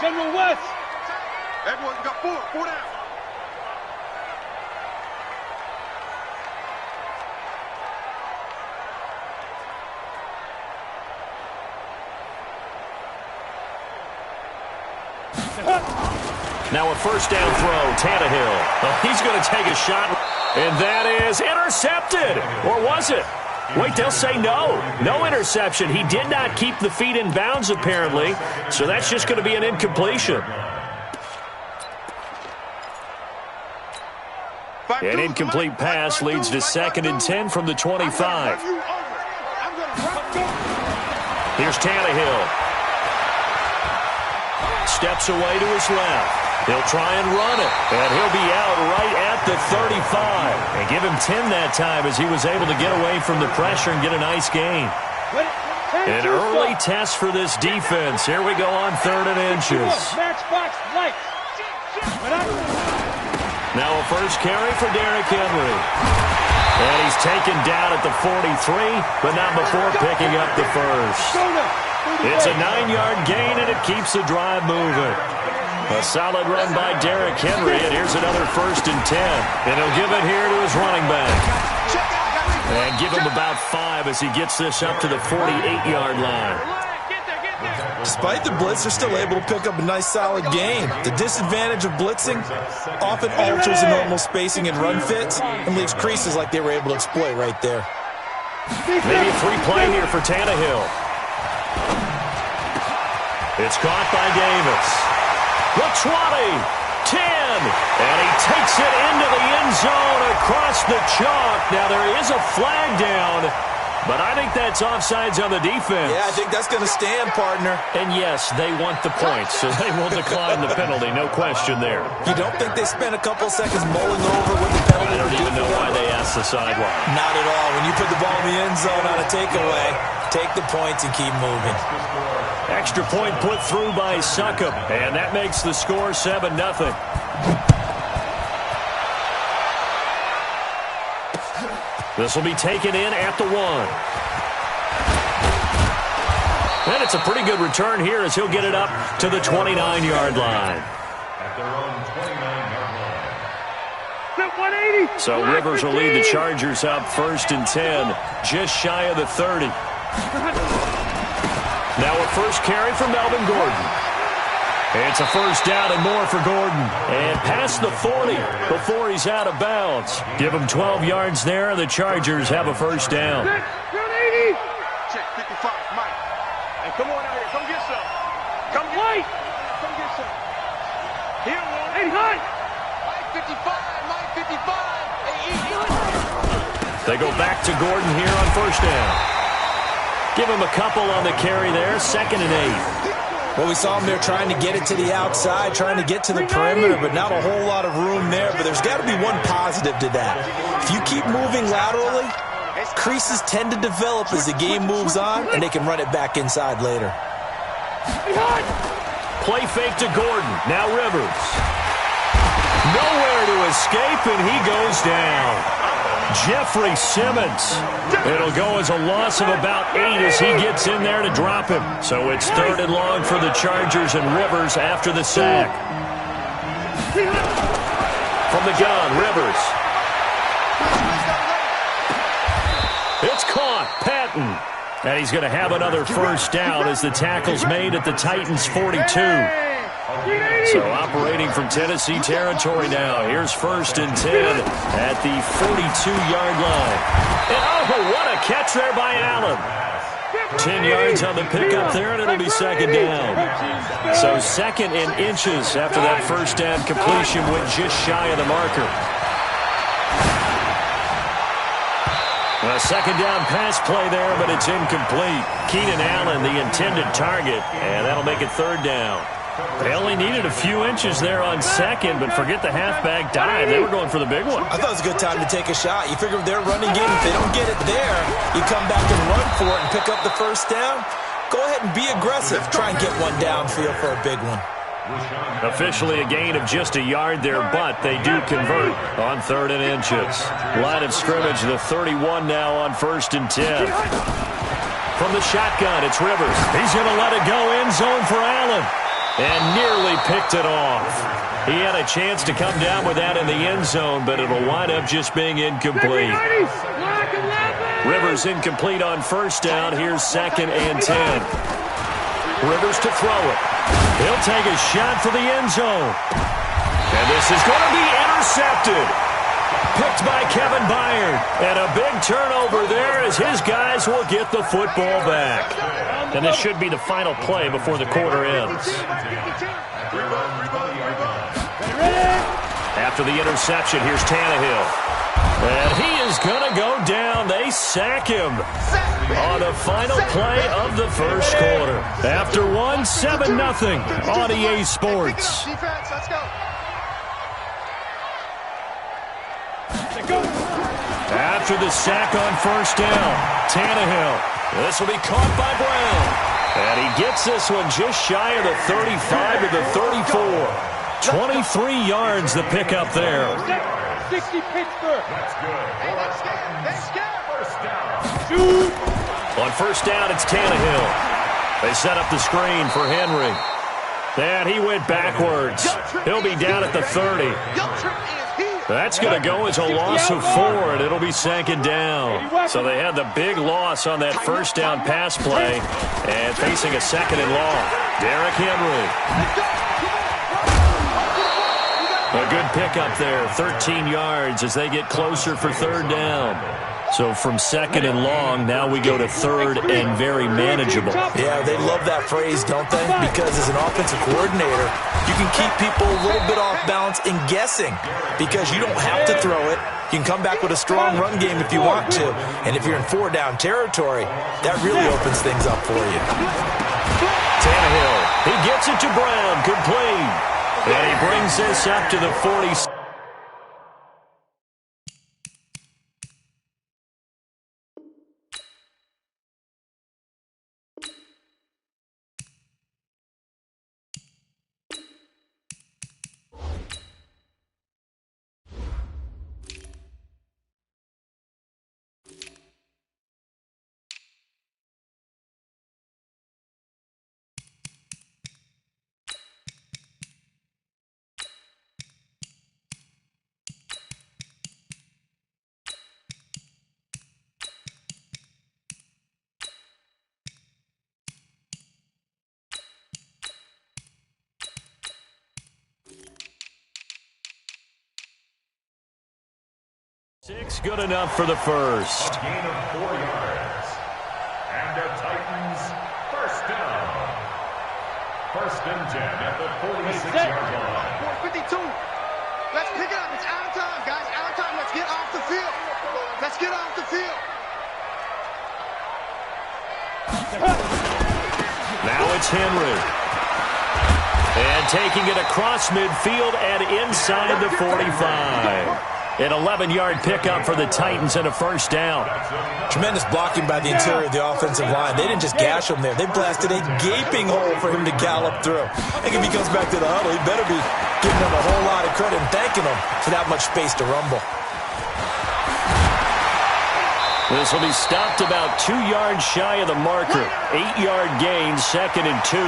General West. Everyone got four down. Now a first down throw, Tannehill. Oh, he's going to take a shot, and that is intercepted. Or was it? Wait, they'll say no. No interception. He did not keep the feet in bounds, apparently, so that's just going to be an incompletion. An incomplete pass leads to 2nd and 10 from the 25. Here's Tannehill. Steps away to his left. He'll try and run it, and he'll be out right at the 35. And give him 10 that time as he was able to get away from the pressure and get a nice gain. An early test for this defense. Here we go on 3rd and inches. Now a first carry for Derrick Henry. And he's taken down at the 43, but not before picking up the first. It's a 9-yard gain, and it keeps the drive moving. A solid run by Derrick Henry, and here's another 1st and 10. And he'll give it here to his running back. And give him about 5 as he gets this up to the 48-yard line. Despite the blitz, they're still able to pick up a nice, solid gain. The disadvantage of blitzing often alters the normal spacing and run fits and leaves creases like they were able to exploit right there. Maybe a 3-play here for Tannehill. It's caught by Davis. The 20, 10, and he takes it into the end zone across the chalk. Now there is a flag down, but I think that's offsides on the defense. Yeah, I think that's going to stand, partner. And yes, they want the points, so they will decline the penalty, no question there. You don't think they spent a couple seconds mulling over what the penalty I don't even know why they asked the sideline. Not at all. When you put the ball in the end zone on a takeaway, take the points and keep moving. Extra point put through by Succop, and that makes the score 7-0. This will be taken in at the 1. And it's a pretty good return here as he'll get it up to the 29-yard line. So Rivers will lead the Chargers up 1st and 10, just shy of the 30. Now a first carry for Melvin Gordon. It's a first down and more for Gordon. And past the 40 before he's out of bounds. Give him 12 yards there, and the Chargers have a first down. Check 55, Mike. Hey, come on out here. Come get some. Come get some. Here, one. Hey, hot. Mike 55. They go back to Gordon here on first down. Give him a couple on the carry there, 2nd and 8. Well, we saw him there trying to get it to the outside, trying to get to the perimeter, but not a whole lot of room there. But there's got to be one positive to that. If you keep moving laterally, creases tend to develop as the game moves on, and they can run it back inside later. Play fake to Gordon. Now Rivers. Nowhere to escape, and he goes down. Jeffrey Simmons. It'll go as a loss of about 8 as he gets in there to drop him. So it's 3rd and long for the Chargers, and Rivers after the sack. From the gun, Rivers. It's caught. Patton. And he's going to have another first down as the tackle's made at the Titans' 42. So operating from Tennessee territory now. Here's 1st and 10 at the 42-yard line. And oh, what a catch there by Allen. 10 yards on the pickup there, and it'll be 2nd down. So 2nd and inches after that first down completion went just shy of the marker. A 2nd down pass play there, but it's incomplete. Keenan Allen, the intended target, and that'll make it 3rd down. They only needed a few inches there on 2nd, but forget the halfback dive. They were going for the big one. I thought it was a good time to take a shot. You figure with their running game, if they don't get it there, you come back and run for it and pick up the first down. Go ahead and be aggressive. Try and get one downfield for a big one. Officially a gain of just a yard there, but they do convert on 3rd and inches. Line of scrimmage, the 31 now on 1st and 10. From the shotgun, it's Rivers. He's going to let it go, end zone for Allen. And nearly picked it off. He had a chance to come down with that in the end zone, but it'll wind up just being incomplete. Rivers incomplete on first down. Here's 2nd and 10. Rivers to throw it. He'll take a shot for the end zone. And this is going to be intercepted. Picked by Kevin Byard. And a big turnover there as his guys will get the football back. And this should be the final play before the quarter ends. After the interception, here's Tannehill. And he is going to go down. They sack him on the final play of the first quarter. After one, 7-0 on EA Sports. After the sack on first down, Tannehill. This will be caught by Brown. And he gets this one just shy of the 35 to the 34. 23 yards the pickup there. 60 Pittsburgh. That's good. On first down, it's Tannehill. They set up the screen for Henry. And he went backwards. He'll be down at the 30. That's going to go as a loss of 4, and it'll be 2nd down. So they had the big loss on that first down pass play, and facing a 2nd and long. Derrick Henry. A good pickup there, 13 yards as they get closer for 3rd down. So from 2nd and long, now we go to 3rd and very manageable. Yeah, they love that phrase, don't they? Because as an offensive coordinator, you can keep people a little bit off balance and guessing because you don't have to throw it. You can come back with a strong run game if you want to. And if you're in 4-down territory, that really opens things up for you. Tannehill, he gets it to Brown, complete. And he brings this up to the 40. Six good enough for the first. A gain of 4 yards. And the Titans first down. 1st and 10 at the 46-yard line. 4:52. Let's pick it up. It's out of time, guys. Out of time. Let's get off the field. Let's get off the field. Now it's Henry. And taking it across midfield and inside the 45. An 11-yard pickup for the Titans and a first down. Tremendous blocking by the interior of the offensive line. They didn't just gash him there. They blasted a gaping hole for him to gallop through. I think if he comes back to the huddle, he better be giving them a whole lot of credit and thanking them for that much space to rumble. This will be stopped about 2 yards shy of the marker. 8-yard gain, 2nd and 2.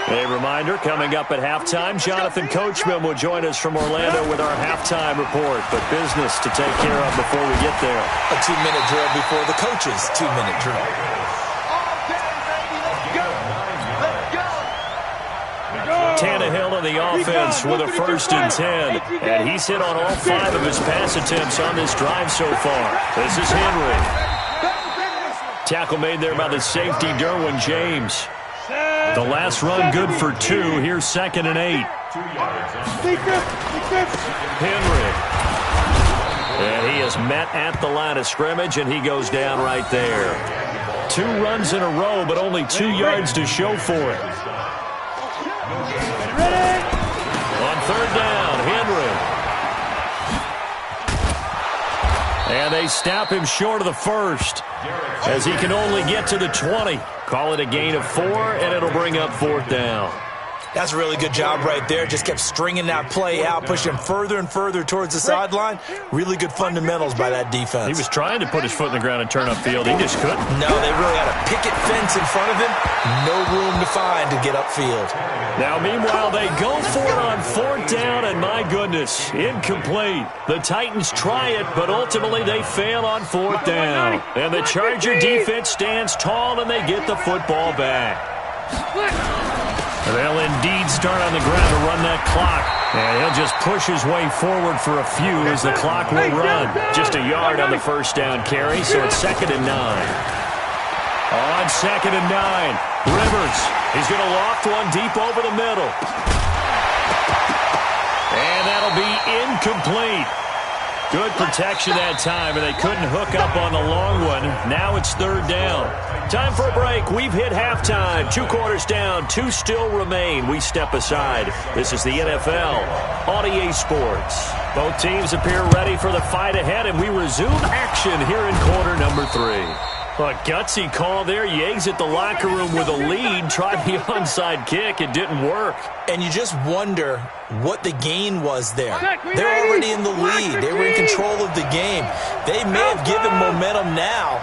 A reminder, coming up at halftime, Jonathan Coachman will join us from Orlando with our halftime report. But business to take care of before we get there. A 2-minute drill before the coach's 2-minute drill. Tannehill in the offense with a 1st and 10. And he's hit on all 5 of his pass attempts on this drive so far. This is Henry. Tackle made there by the safety, Derwin James. The last run good for 2. Here's 2nd and 8. Henry. And he is met at the line of scrimmage, and he goes down right there. 2 runs in a row, but only 2 yards to show for it. On 3rd down, Henry. And they stop him short of the first as he can only get to the 20. Call it a gain of 4, and it'll bring up 4th down. That's a really good job right there. Just kept stringing that play out, pushing him further and further towards the sideline. Really good fundamentals by that defense. He was trying to put his foot in the ground and turn upfield. He just couldn't. No, they really had a picket fence in front of him. No room to find to get upfield. Now, meanwhile, they go for it on 4th down, and my goodness, incomplete. The Titans try it, but ultimately they fail on 4th down. And the Charger defense stands tall, and they get the football back. They'll indeed start on the ground to run that clock. And he'll just push his way forward for a few as the clock will run. Just a yard on the first down carry, so it's 2nd and 9. On 2nd and 9, Rivers. He's going to loft one deep over the middle. And that'll be incomplete. Good protection that time, and they couldn't hook up on the long one. Now it's 3rd down. Time for a break. We've hit halftime. 2 quarters down. 2 still remain. We step aside. This is the NFL on EA Sports. Both teams appear ready for the fight ahead, and we resume action here in quarter number 3. A gutsy call there. You exit the locker room with a lead. Tried the onside kick. It didn't work. And you just wonder what the gain was there. They're already in the lead. They were in control of the game. They may have given momentum now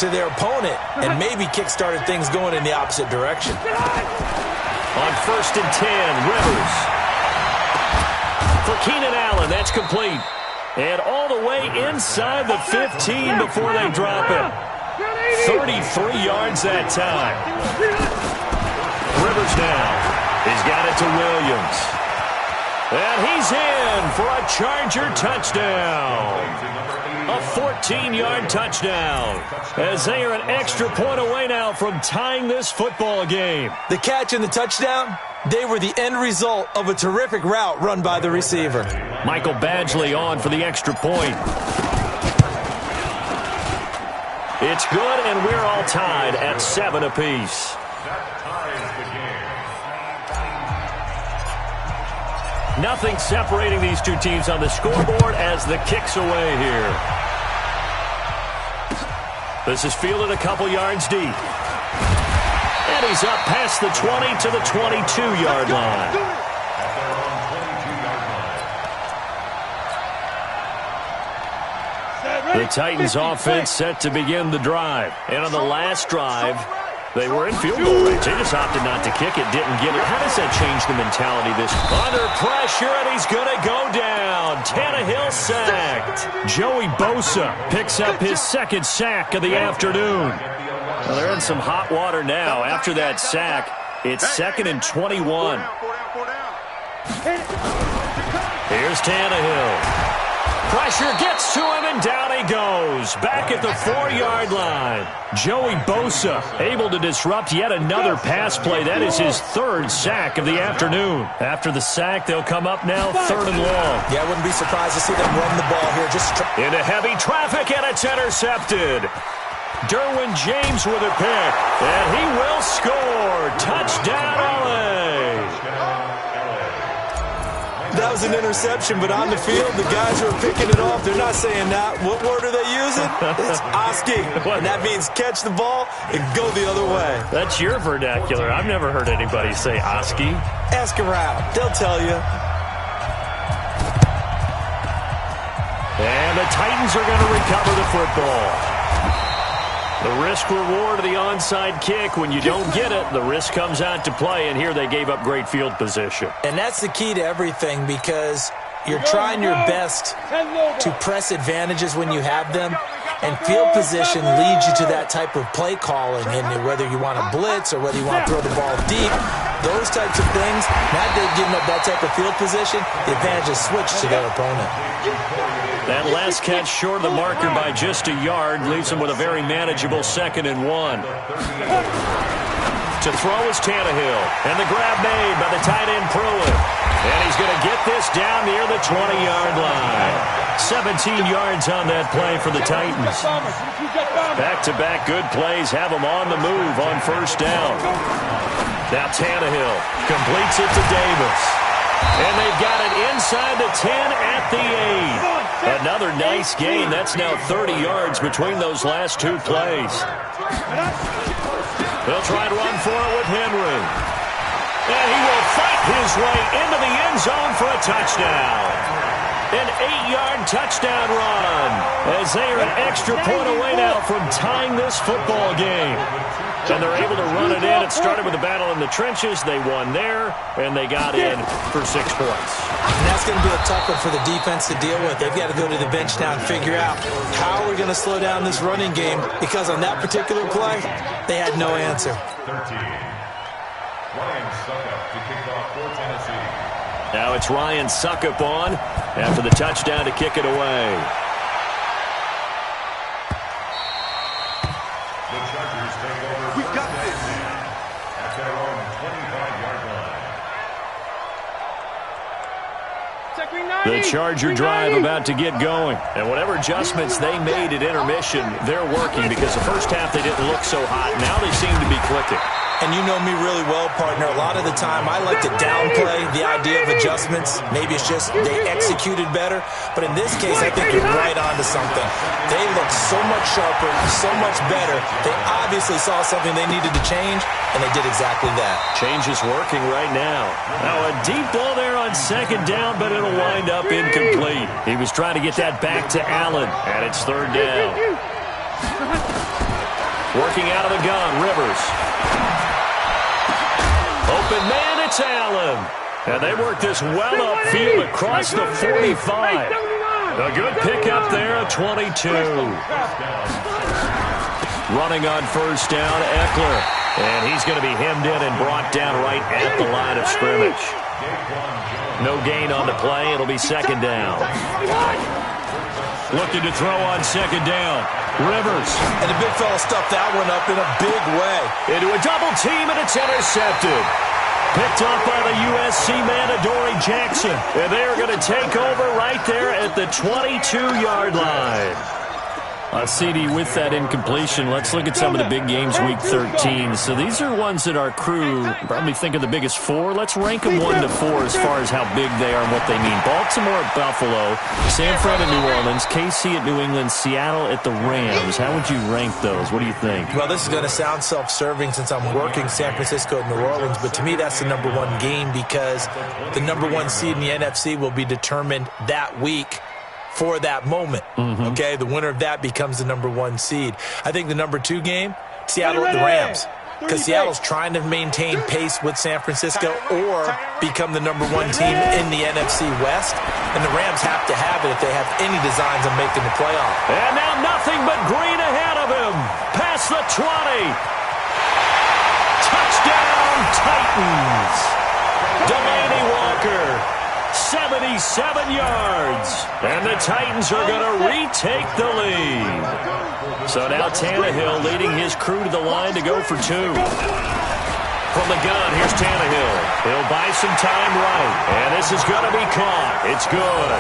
to their opponent and maybe kick-started things going in the opposite direction. On 1st and 10, Rivers. For Keenan Allen, that's complete. And all the way inside the 15 before they drop it. 33 yards that time. Rivers now. He's got it to Williams. And he's in for a Charger touchdown. A 14-yard touchdown. As they are an extra point away now from tying this football game. The catch and the touchdown, they were the end result of a terrific route run by the receiver. Michael Badgley on for the extra point. It's good, and we're all tied at 7 apiece. Nothing separating these two teams on the scoreboard as the kick's away here. This is fielded a couple yards deep. And he's up past the 20 to the 22-yard line. The Titans offense set to begin the drive. And on the last drive, they were in field goal range. They just opted not to kick it, didn't get it. How does that change the mentality this? Under pressure, and he's going to go down. Tannehill sacked. Joey Bosa picks up his 2nd sack of the afternoon. Well, they're in some hot water now. After that sack, it's 2nd and 21. Here's Tannehill. Pressure gets to him, and down he goes. Back at the 4-yard line. Joey Bosa able to disrupt yet another pass play. That is his 3rd sack of the afternoon. After the sack, they'll come up now 3rd and long. Yeah, I wouldn't be surprised to see them run the ball here. Into heavy traffic, and it's intercepted. Derwin James with a pick, and he will score. Touchdown, LA. That was an interception, but on the field, the guys who are picking it off, they're not saying that. What word are they using? It's Oski, and that means catch the ball and go the other way. That's your vernacular. I've never heard anybody say Oski. Ask around. They'll tell you. And the Titans are going to recover the football. The risk-reward of the onside kick. When you don't get it, the risk comes out to play, and here they gave up great field position. And that's the key to everything, because you're trying your best to press advantages when you have them, and field position leads you to that type of play calling, and whether you want to blitz or whether you want to throw the ball deep, those types of things, now they've given up that type of field position, the advantage is switched to their opponent. That last catch short of the marker by just a yard leaves him with a very manageable 2nd and 1. To throw is Tannehill, and the grab made by the tight end Pruitt. And he's going to get this down near the 20-yard line. 17 yards on that play for the Titans. Back-to-back good plays have them on the move on 1st down. Now Tannehill completes it to Davis. And they've got it inside the 10 at the 8. Another nice gain. That's now 30 yards between those last 2 plays. They'll try to run for it with Henry. And he will fight his way into the end zone for a touchdown. An 8-yard touchdown run as they are an extra point away now from tying this football game. And they're able to run it in. It started with a battle in the trenches. They won there, and they got in for 6 points. And that's going to be a tough one for the defense to deal with. They've got to go to the bench now and figure out how we're going to slow down this running game, because on that particular play, they had no answer. 13. Ryan Suckup to kick off for Tennessee. Now it's Ryan Suckup on after the touchdown to kick it away. The Chargers take over first down at their own 25-yard line. The Charger drive about to get going. And whatever adjustments they made at intermission, they're working, because the first half they didn't look so hot. Now they seem to be clicking. And you know me really well, partner. A lot of the time, I like to downplay the idea of adjustments. Maybe it's just they executed better. But in this case, I think you're right on to something. They look so much sharper, so much better. They obviously saw something they needed to change, and they did exactly that. Change is working right now. Now a deep ball there on second down, but it'll wind up incomplete. He was trying to get that back to Allen, and it's third down. Working out of the gun, Rivers. Open man, it's Allen. And they work this well upfield across the 45. A good pickup there at 22. Running on first down, Eckler. And he's going to be hemmed in and brought down right at the line of scrimmage. No gain on the play. It'll be second down. Looking to throw on second down. Rivers. And the big fella stuffed that one up in a big way. Into a double team, and it's intercepted. Picked up by the USC man, Adoree Jackson. And they are going to take over right there at the 22-yard line. CD, with that incompletion, let's look at some of the big games week 13. So these are ones that our crew probably think are the biggest 4. Let's rank them 1 to 4 as far as how big they are and what they mean. Baltimore at Buffalo, San Fran at New Orleans, KC at New England, Seattle at the Rams. How would you rank those? What do you think? Well, this is going to sound self-serving since I'm working San Francisco and New Orleans, but to me that's the number 1 game, because the number 1 seed in the NFC will be determined that week for that moment. Okay, the winner of that becomes the number 1 seed. I think the number 2 game, Seattle at the Rams, because Seattle's trying to maintain pace with San Francisco or become the number 1 team in the NFC West, and the Rams have to have it if they have any designs on making the playoff. And now nothing but green ahead of him. Past the 20. Touchdown, Titans. Delaney Walker. 77 yards. And the Titans are going to retake the lead. So now Tannehill leading his crew to the line to go for 2. From the gun, here's Tannehill. He'll buy some time right. And this is going to be caught. It's good.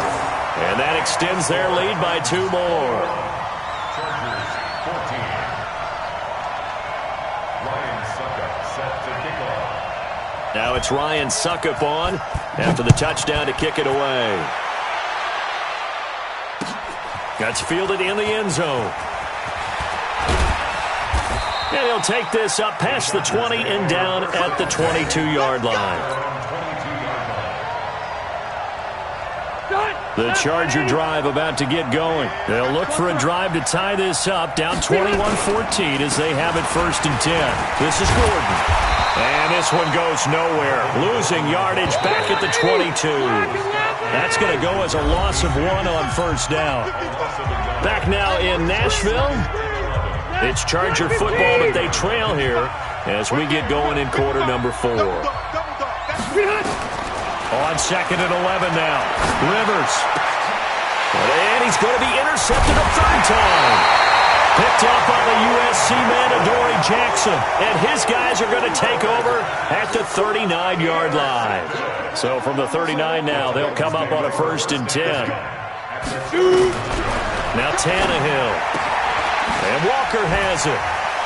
And that extends their lead by 2 more. Chargers 14. Ryan Suckup set to kick off. Now it's Ryan Suckup on after the touchdown to kick it away. That's fielded in the end zone. And he'll take this up past the 20 and down at the 22-yard line. The Charger drive about to get going. They'll look for a drive to tie this up, down 21-14 as they have it first and 10. This is Gordon. And this one goes nowhere. Losing yardage back at the 22. That's going to go as a loss of 1 on first down. Back now in Nashville. It's Charger football, but they trail here as we get going in quarter number 4. On second and 11 now. Rivers. And he's going to be intercepted a third time. Picked up by the USC man, Adoree Jackson. And his guys are going to take over at the 39-yard line. So from the 39 now, they'll come up on a first and 10. Now Tannehill. And Walker has it.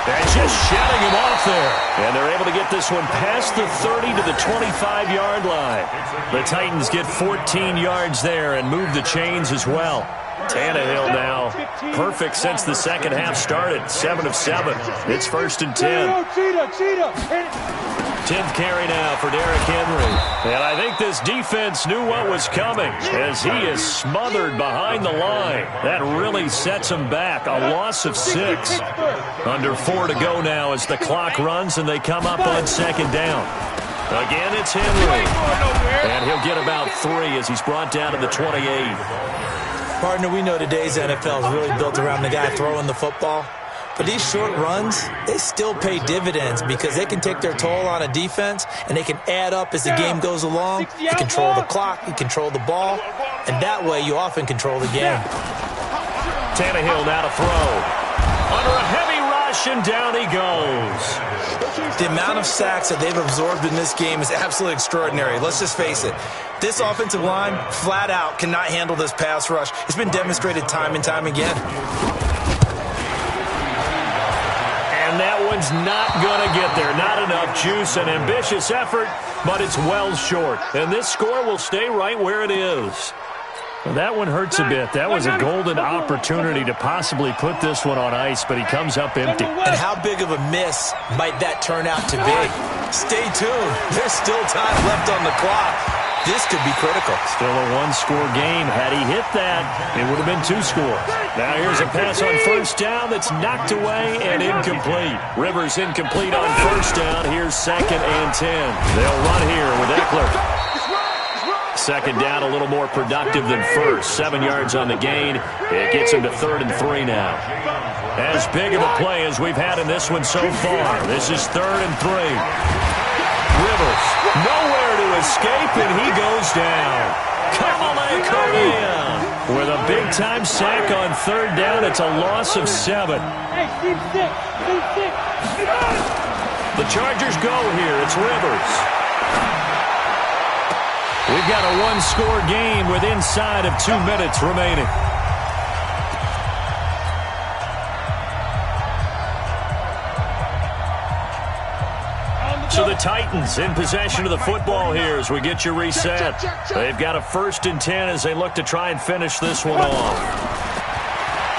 And just shutting him off there. And they're able to get this one past the 30 to the 25-yard line. The Titans get 14 yards there and move the chains as well. Tannehill now perfect since the second half started. 7 of 7. It's first and 10. 10th carry now for Derrick Henry. And I think this defense knew what was coming as he is smothered behind the line. That really sets him back. A loss of 6. Under 4 to go now as the clock runs and they come up on 2nd down. Again, it's Henry. And he'll get about 3 as he's brought down to the 28. Partner, we know today's NFL is really built around the guy throwing the football. But these short runs, they still pay dividends because they can take their toll on a defense and they can add up as the game goes along. You control the clock, you control the ball, and that way you often control the game. Tannehill now to throw. Under a heavy rush, and down he goes. The amount of sacks that they've absorbed in this game is absolutely extraordinary. Let's just face it. This offensive line, flat out, cannot handle this pass rush. It's been demonstrated time and time again. And that one's not going to get there. Not enough juice. An ambitious effort, but it's well short. And this score will stay right where it is. Well, that one hurts a bit. That was a golden opportunity to possibly put this one on ice, but he comes up empty. And how big of a miss might that turn out to be? Stay tuned. There's still time left on the clock. This could be critical. Still a one-score game. Had he hit that, it would have been 2 scores. Now here's a pass on 1st down that's knocked away and incomplete. Rivers incomplete on 1st down. Here's 2nd and 10. They'll run here with Eckler. 2nd down, a little more productive than 1st. 7 yards on the gain. It gets him to 3rd and 3 now. As big of a play as we've had in this one so far. This is 3rd and 3. Rivers, nowhere to escape, and he goes down. Kamale Correa with a big-time sack on 3rd down. It's a loss of 7. The Chargers go here. It's Rivers. We've got a one-score game with inside of 2 minutes remaining. So the Titans in possession of the football here as we get you reset. They've got a 1st and 10 as they look to try and finish this one off.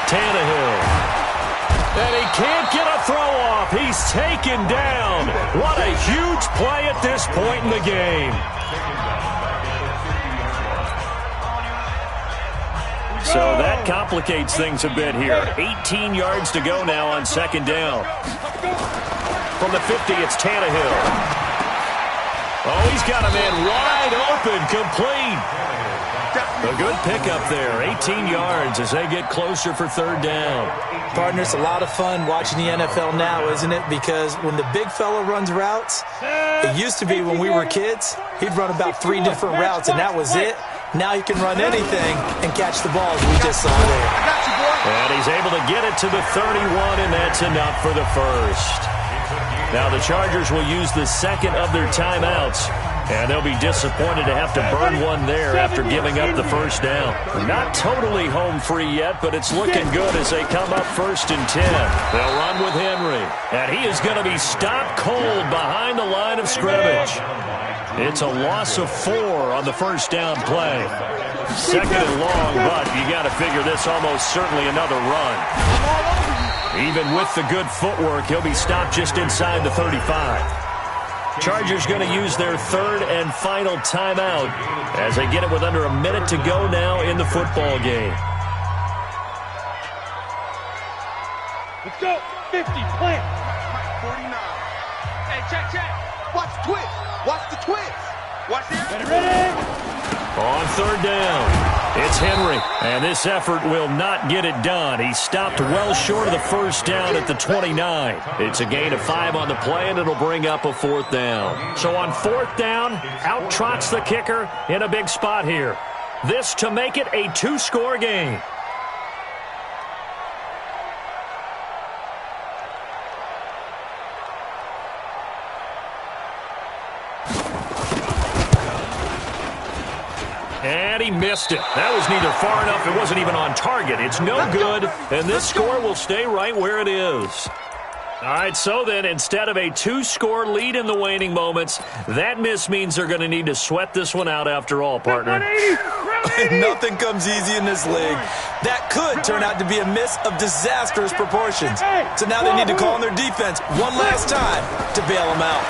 Tannehill. And he can't get a throw off. He's taken down. What a huge play at this point in the game. So that complicates things a bit here. 18 yards to go now on 2nd down. From the 50, it's Tannehill. Oh, he's got a man wide open, complete. A good pickup there, 18 yards as they get closer for 3rd down. Partner, it's a lot of fun watching the NFL now, isn't it? Because when the big fella runs routes, it used to be when we were kids, he'd run about 3 different routes, and that was it. Now he can run anything and catch the ball, as we just saw there. And he's able to get it to the 31, and that's enough for the 1st. Now the Chargers will use the 2nd of their timeouts, and they'll be disappointed to have to burn one there after giving up the 1st down. Not totally home free yet, but it's looking good as they come up 1st and 10. They'll run with Henry, and he is going to be stopped cold behind the line of scrimmage. It's a loss of 4 on the 1st down play. 2nd and long, but you got to figure this almost certainly another run. Even with the good footwork, he'll be stopped just inside the 35. Chargers going to use their 3rd and final timeout as they get it with under a minute to go now in the football game. Let's go. 50, plant. 49. Hey, check. Watch the twist. Watch the twist. Watch this. Ready? On 3rd down, it's Henry, and this effort will not get it done. He stopped well short of the 1st down at the 29. It's a gain of 5 on the play, and it'll bring up a 4th down. So on 4th down, out trots the kicker in a big spot here. This to make it a 2-score game. And he missed it. That was neither far enough. It wasn't even on target. It's no good, and this score will stay right where it is. All right, so then instead of a 2-score lead in the waning moments, that miss means they're going to need to sweat this one out after all, partner. Nothing comes easy in this league. That could turn out to be a miss of disastrous proportions. So now they need to call on their defense one last time to bail them out.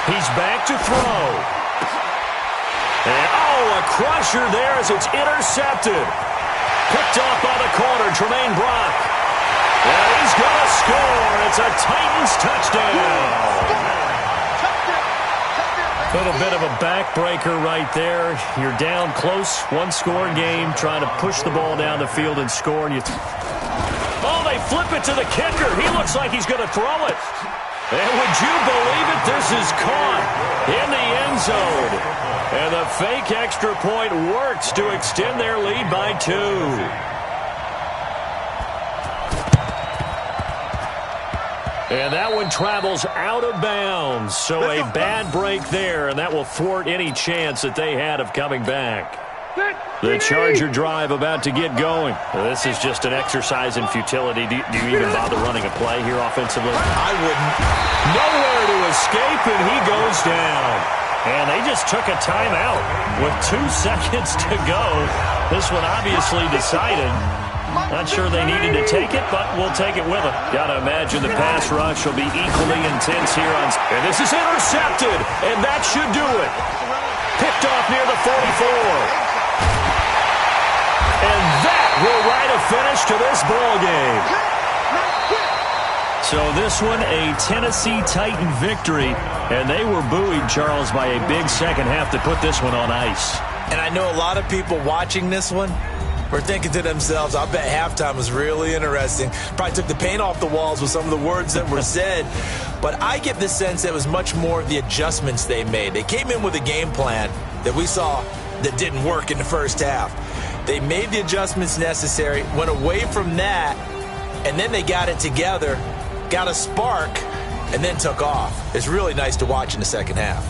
He's back to throw. And, a crusher there as it's intercepted. Picked off by the corner, Tremaine Brock. And he's going to score. It's a Titans touchdown. A little bit of a backbreaker right there. You're down close, one-score game, trying to push the ball down the field and score. And they flip it to the kicker. He looks like he's going to throw it. And would you believe it? This is caught in the end zone. And the fake extra point works to extend their lead by 2. And that one travels out of bounds. So a bad break there, and that will thwart any chance that they had of coming back. The Charger drive about to get going. This is just an exercise in futility. Do you even bother running a play here offensively? I wouldn't. Nowhere to escape, and he goes down. And they just took a timeout with 2 seconds to go. This one obviously decided. Not sure they needed to take it, but we'll take it with them. Got to imagine the pass rush will be equally intense here on. And this is intercepted, and that should do it. Picked off near the 44. And that will write a finish to this ball game. So this one, a Tennessee Titan victory, and they were buoyed, Charles, by a big second half to put this one on ice. And I know a lot of people watching this one were thinking to themselves, I bet halftime was really interesting. Probably took the paint off the walls with some of the words that were said. But I get the sense that it was much more of the adjustments they made. They came in with a game plan that we saw that didn't work in the first half. They made the adjustments necessary, went away from that, and then they got it together, got a spark, and then took off. It's really nice to watch in the second half.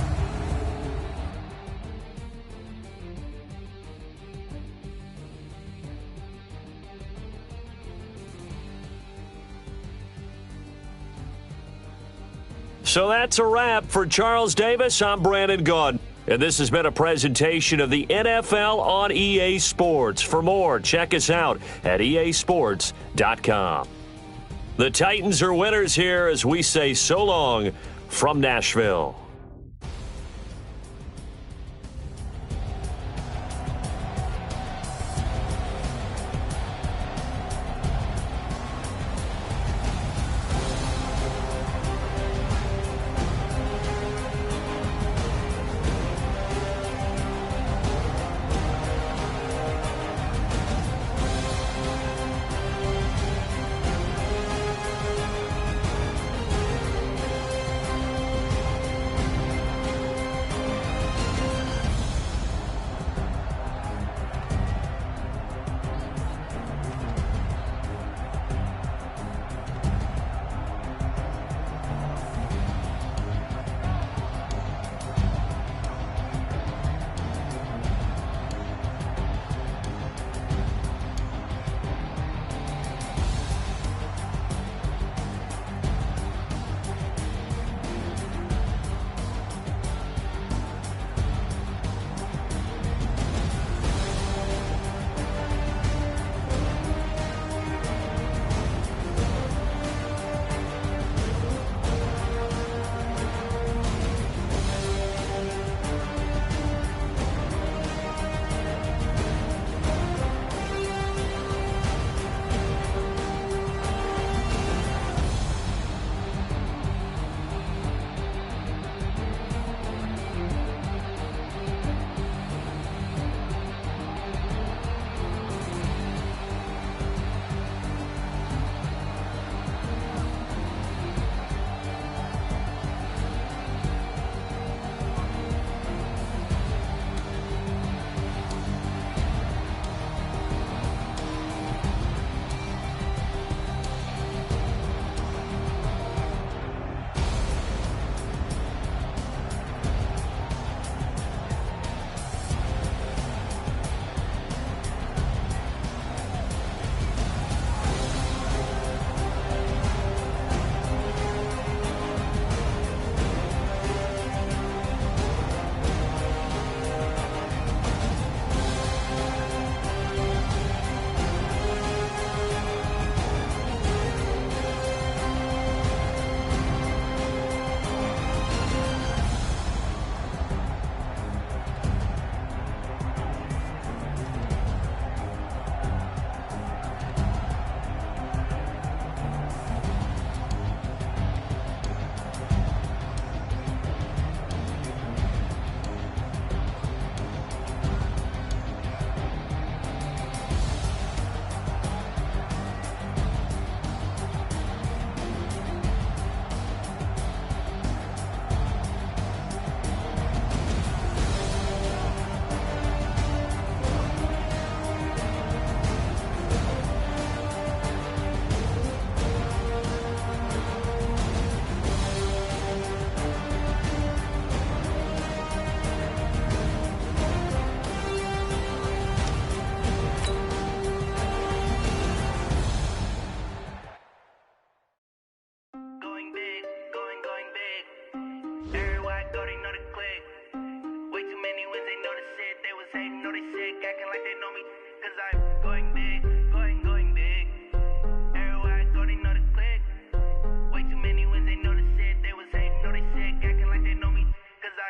So that's a wrap for Charles Davis. I'm Brandon Gaudin. And this has been a presentation of the NFL on EA Sports. For more, check us out at easports.com. The Titans are winners here as we say so long from Nashville.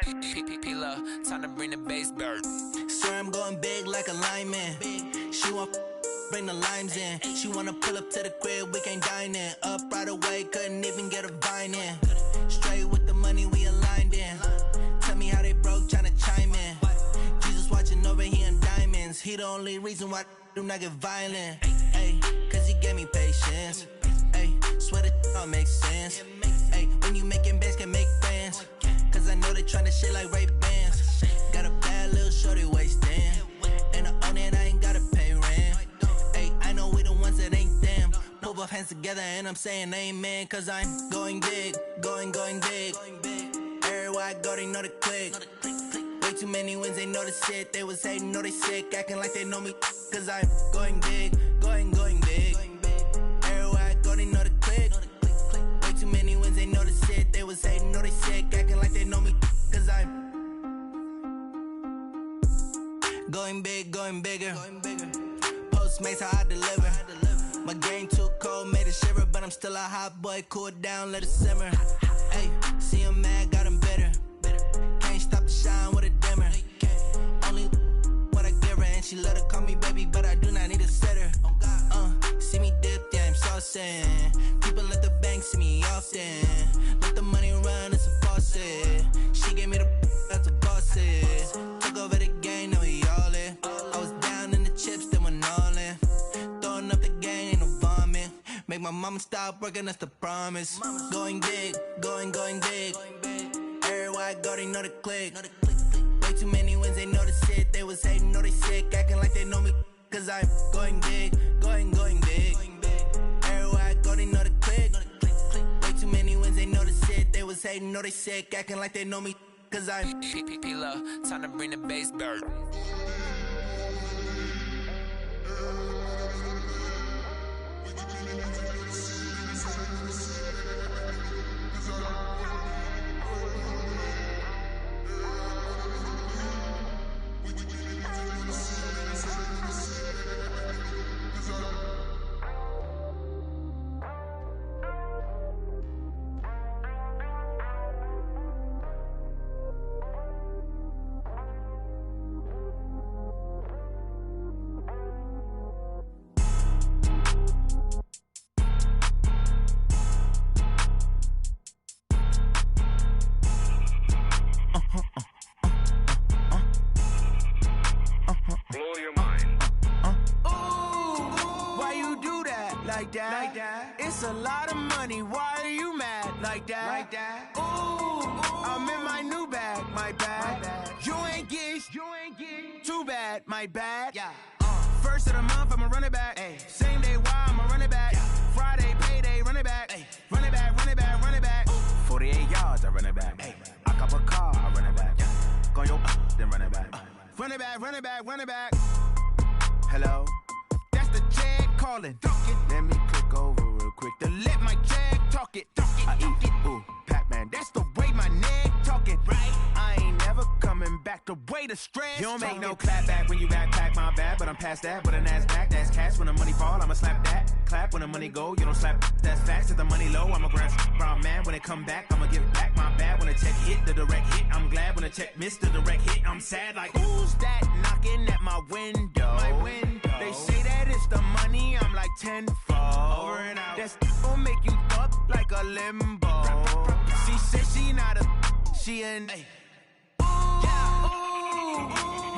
Time to bring the bass bird. Swear I'm going big like a lineman. She want bring the limes in. She wanna pull up to the crib, we can't dine in. Up right away, couldn't even get a vine in. Straight with the money we aligned in. Tell me how they broke, tryna chime in. Jesus watching over here in diamonds. He the only reason why I do not get violent. Ay, cause he gave me patience. Ay, swear that all makes sense. Ay, when you making bands can make friends. Cause I know they tryna shit like Ray-Bans. Got a bad little shorty wasting. And I own it, I ain't gotta pay rent. Ay, I know we the ones that ain't them. Put both hands together and I'm saying amen. Cause I'm going big, going big. Everywhere I go, they know the click. Way too many wins, they know the shit. They was hating, know they sick, acting like they know me. Cause I'm going big, going big. Everywhere I go, they know the click. Way too many wins, they know the shit. They was hating, know they sick, acting like they know me. Cause I'm going big, going bigger. Postmates, how I deliver. My game too cold, made it shiver. But I'm still a hot boy, cool it down, let it simmer. Hey, see him mad, got him bitter. Can't stop the shine with a dimmer. Only what I give her, and she love to call me baby, but I do not need a sitter. See me dip, yeah, I'm saucing. People at the bank see me often. Let the money run, it's a faucet. She gave me the that's a boss it. Took over the game, now we all in. I was down in the chips, then went all in. Throwing up the gang, ain't no vomit. Make my mama stop working, that's the promise. Going big, going big. Everywhere I go, they know the click. Way too many wins, they know the shit. They was hating, know they sick, acting like they know me. Cause I'm going big, going big. Everywhere I go, they know the click. Way too many wins, they know the shit. They was hating, know they sick, acting like they know me. Cause I'm time to bring the bass bird. It's a lot of money, why are you mad like that? Ooh, I'm in my new bag, my bad. You ain't get too bad, my bad. First of the month, I'ma run it back. Same day, why I'ma run it back. Friday, payday, run it back. Run it back, run it back, run it back. 48 yards, I run it back. I cop a car, I run it back. Go your then run it back. Run it back, run it back, run it back. Hello? That's the check calling. Let me click over real quick to let my check talk it. I eat it, ooh, Pac-Man. That's the way my neck talking. Right? I ain't never coming back the way the stress. You don't make no clap back when you backpack, my bad. But I'm past that with a NASDAQ. That's cash when the money fall, I'ma slap that. Clap when the money go, you don't slap. That's facts. If the money low, I'ma grab brown man. When it come back, I'ma give back my bad. When the check hit, the direct hit. I'm glad when the check missed the direct hit. I'm sad like, who's that knocking at my window? My window. They say that it's the money, I'm like tenfold. Over and out. That's gon' make you up like a limbo. She said she not a, she an.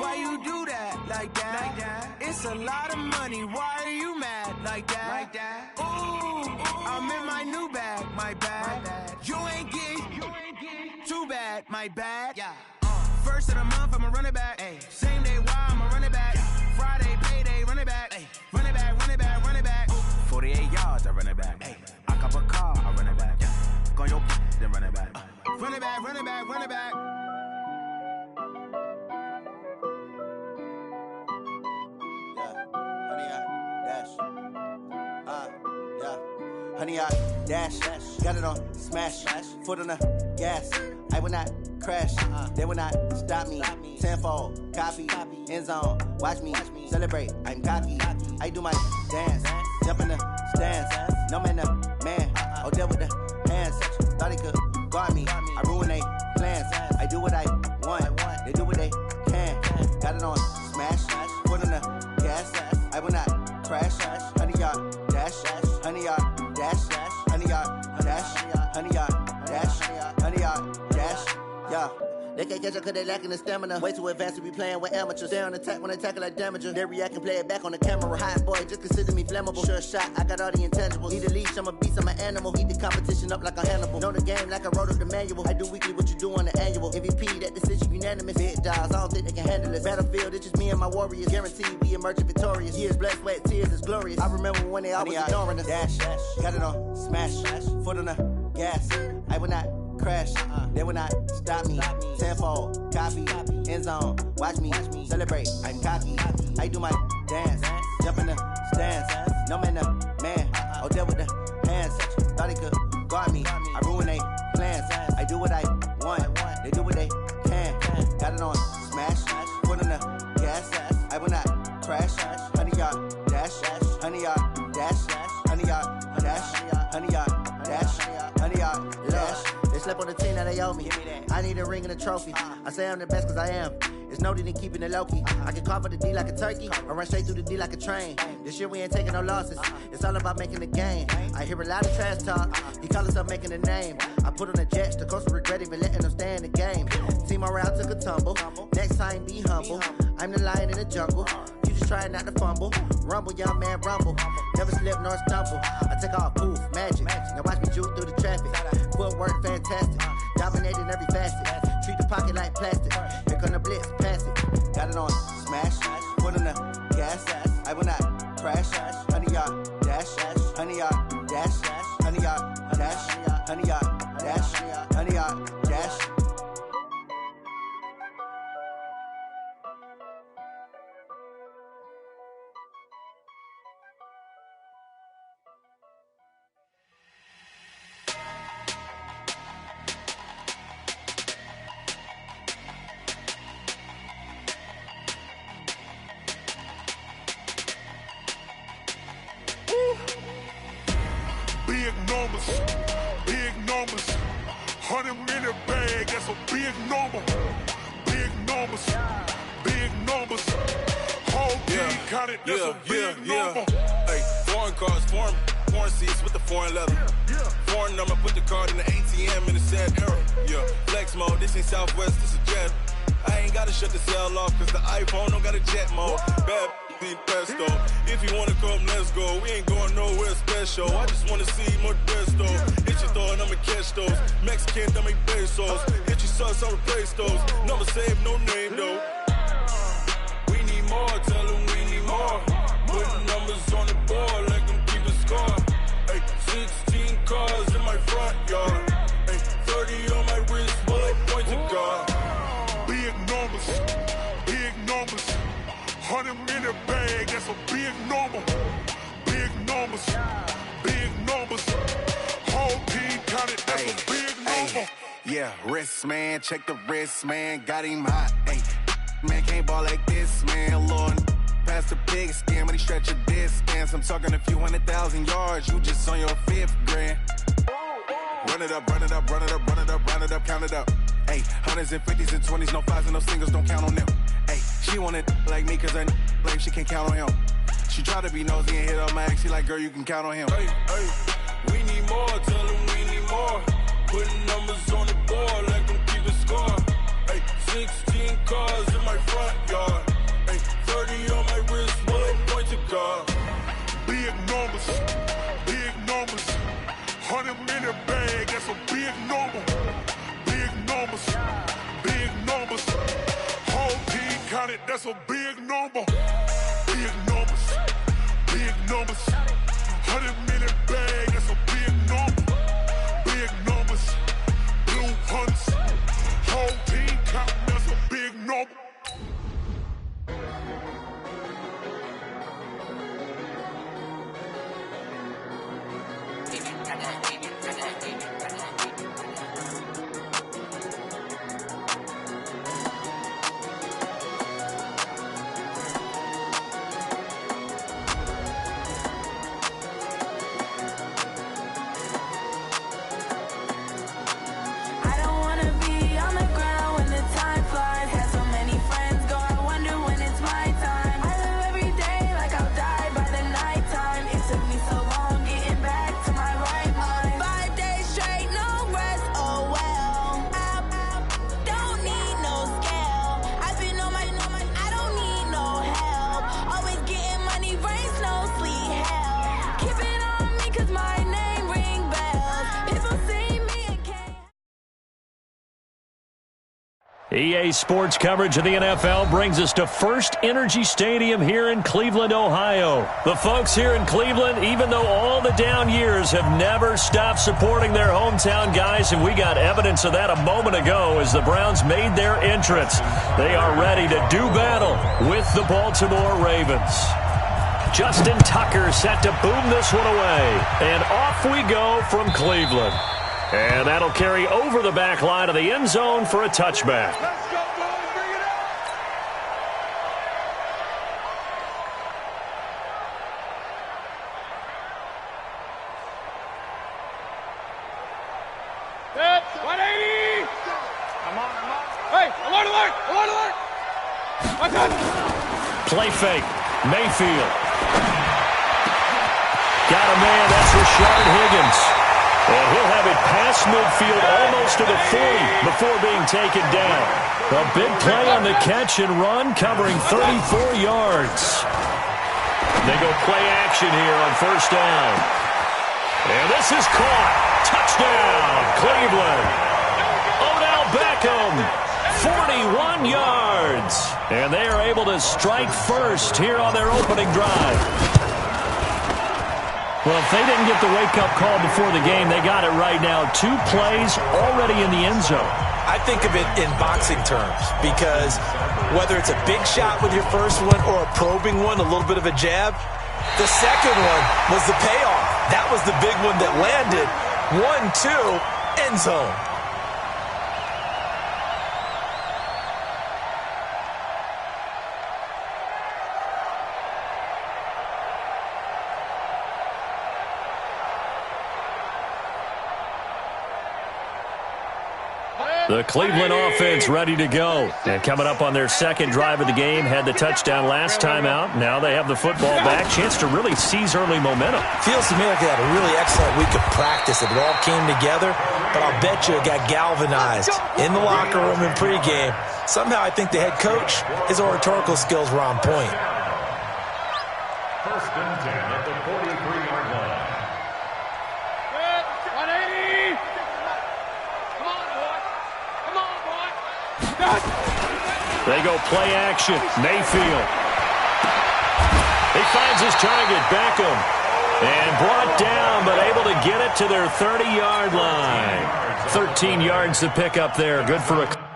Why you do that like that? It's a lot of money, why are you mad like that? Ooh, I'm in my new bag, my bad. You ain't get too bad, my bad. First of the month, I'ma run it back. Same day, why I'ma run it back. Friday, payday, run it back. Run it back, run it back, run it back. 48 yards, I run it back. I cop a car, I run it back. Go your then run it back. Run it back, run it back, run it back. Honey, I dash, got it on smash, foot on the gas. I will not crash, they will not stop me. Tenfold, copy, end zone, watch me celebrate. I'm cocky, I do my dance, jump in the stands. No man, the man, oh, there with the hands. Thought he could guard me, I ruin they plans. I do what I it on smash, foot on the gas. I will not crash. 100-yard dash, 100-yard dash, 100-yard dash, 100-yard dash, 100-yard dash. Yeah. They can't catch up cause they lacking the stamina. Way too advanced to be playing with amateurs. Stay on attack when they tackle like damager. They react and play it back on the camera. Hot boy, just consider me flammable. Sure shot, I got all the intangibles. Need a leash, I'm a beast, I'm an animal. Eat the competition up like a Hannibal. Know the game like I wrote up the manual. I do weekly what you do on the annual. MVP, that decision unanimous. Big dogs, I don't think they can handle it. Battlefield, it's just me and my warriors. Guaranteed we emerge victorious. Years, blood, sweat, tears, it's glorious. I remember when they always ignoring us. Dash, got it on smash, foot on the gas. I will not crash, they will not stop me. Tenfold, copy, end zone, watch me celebrate. I'm cocky, I do my dance, jump in the stands. No man, man, oh there with the hands. Thought he could guard me, I ruin they plans. I do what I want, they do what they can. Got it on smash, foot on the gas. I will not crash. 100-yard dash, 100-yard dash, 100-yard dash, 100-yard dash, 100-yard dash. They slept on the team that they owe me. I need a ring and a trophy. I say I'm the best cause I am. It's noted in keeping it low-key. I can carve up the D like a turkey or run straight through the D like a train. This year we ain't taking no losses. It's all about making the game. I hear a lot of trash talk. He call himself making a name. I put on the Jets. The coach will regret even letting them stay in the game. Team morale took a tumble. Next time be humble. I'm the lion in the jungle. You just try not to fumble. Rumble, young man, rumble. Never slip nor stumble. I take off, poof, magic. Now watch me juke through the traffic. Footwork fantastic. Dominating every facet. Treat the pocket like plastic. Here come the blitz, pass it. Got it on smash. Foot on the gas. I will not crash. 100-yard dash. 100-yard dash. 100-yard dash. 100-yard dash. 100-yard dash. Big numbers, 100-minute bag, that's a big number. Big numbers, whole team counted, that's a big number. Hey, foreign cars, foreign seats with the foreign leather. Foreign number, put the card in the ATM in the sad era. Yeah, flex mode, this ain't Southwest, this is jet. I ain't gotta shut the cell off, cause the iPhone don't got a jet mode. Bad pesto. If you wanna come, let's go. We ain't going nowhere special. I just wanna see more desto. Hit your thought, I'ma catch those. Mexican, I make pesos. Hit your sauce, I'll replace those. Number save, no name though. We need more, tell them we need more. Putting numbers on the board, like them keep a score. Hey, 16 cars in my front yard. Hey, 30 on my wrist, bullet point to God. Big numbers, 100-minute bag, that's a big number. Big numbers, whole team counted, that's a big number. Yeah, wrist man, check the wrist man, got him hot. Ay, man can't ball like this, man. Lord, past the big skin when he stretch a distance. I'm talking a few 100,000 yards, you just on your 5th grand. Run it up, count it up. Ay, hundreds and 50s and 20s, no 5s and no singles, don't count on them. Ay, she want it like me cause her blame she can't count on him. She try to be nosy and hit on my ex, she like, girl, you can count on him. Hey, we need more, tell them we need more. Putting numbers on the board like them keep a score. Hey, 16 cars in my front yard. Hey, 30 on my wrist, bullet point to God. Big numbers, 100-minute bag, that's a big number. Big numbers, whole team counted, that's a big number. Big numbers, 100-minute bag, that's a big number. Big numbers, blue hunts, whole team counting, that's a big number. EA Sports coverage of the NFL brings us to First Energy Stadium here in Cleveland, Ohio. The folks here in Cleveland, even though all the down years, have never stopped supporting their hometown guys, and we got evidence of that a moment ago as the Browns made their entrance. They are ready to do battle with the Baltimore Ravens. Justin Tucker set to boom this one away, and off we go from Cleveland. And that'll carry over the back line of the end zone for a touchback. Let's go, boys. Bring it up. That's 180. Come on. Hey, alert. Watch out. Play fake. Mayfield. Got a man. That's Rashard Higgins. And he'll have it past midfield almost to the 40 before being taken down. A big play on the catch and run, covering 34 yards. They go play action here on first down. And this is caught. Touchdown, Cleveland. Odell Beckham, 41 yards. And they are able to strike first here on their opening drive. Well, if they didn't get the wake-up call before the game, they got it right now. 2 plays already in the end zone. I think of it in boxing terms because whether it's a big shot with your first one or a probing one, a little bit of a jab, the second one was the payoff. That was the big one that landed. 1-2, end zone. The Cleveland offense ready to go. And coming up on their second drive of the game, had the touchdown last time out. Now they have the football back. Chance to really seize early momentum. Feels to me like they had a really excellent week of practice. It all came together, but I'll bet you it got galvanized in the locker room in pregame. Somehow I think the head coach, his oratorical skills were on point. First and 10 at the 43-yard line. 180. They go play action. Mayfield. He finds his target, Beckham. And brought down, but able to get it to their 30-yard line. 13 yards to pick up there. Good for a...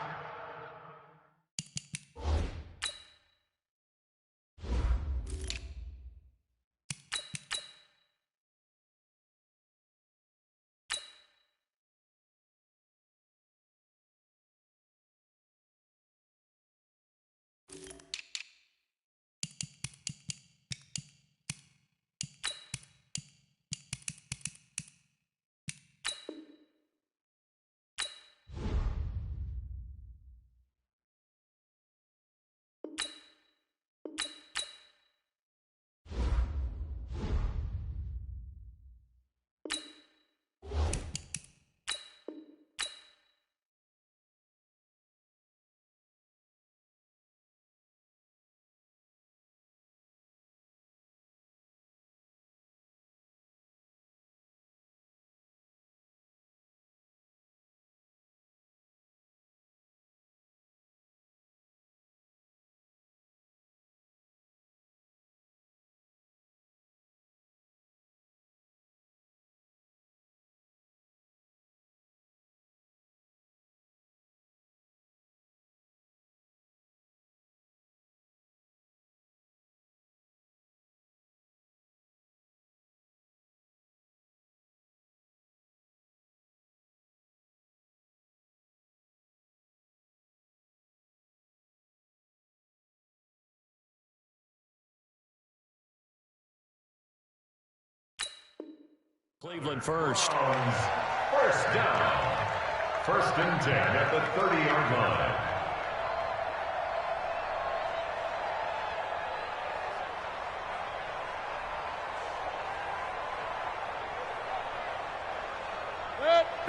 Cleveland first. First down. First and 10 at the 30-yard line.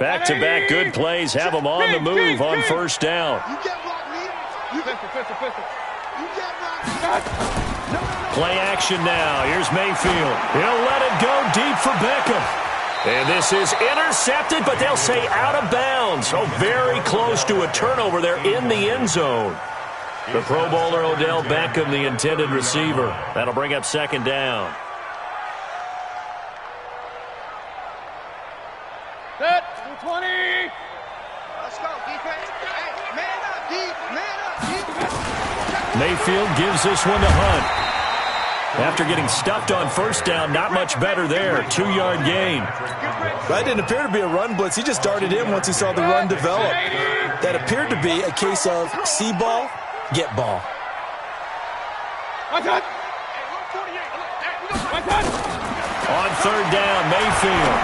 Back-to-back good plays have them on the move on first down. Play action now. Here's Mayfield. He'll let it go deep for Beckham. And this is intercepted, but they'll say out of bounds. Oh, very close to a turnover there in the end zone. The Pro Bowler Odell Beckham, the intended receiver. That'll bring up second down. Set, 220. Let's go, defense. Hey, man up, defense. Mayfield gives this one to Hunt. After getting stuffed on first down, not much better there. 2-yard gain. That didn't appear to be a run blitz. He just darted in once he saw the run develop. That appeared to be a case of see ball, get ball. On third down, Mayfield.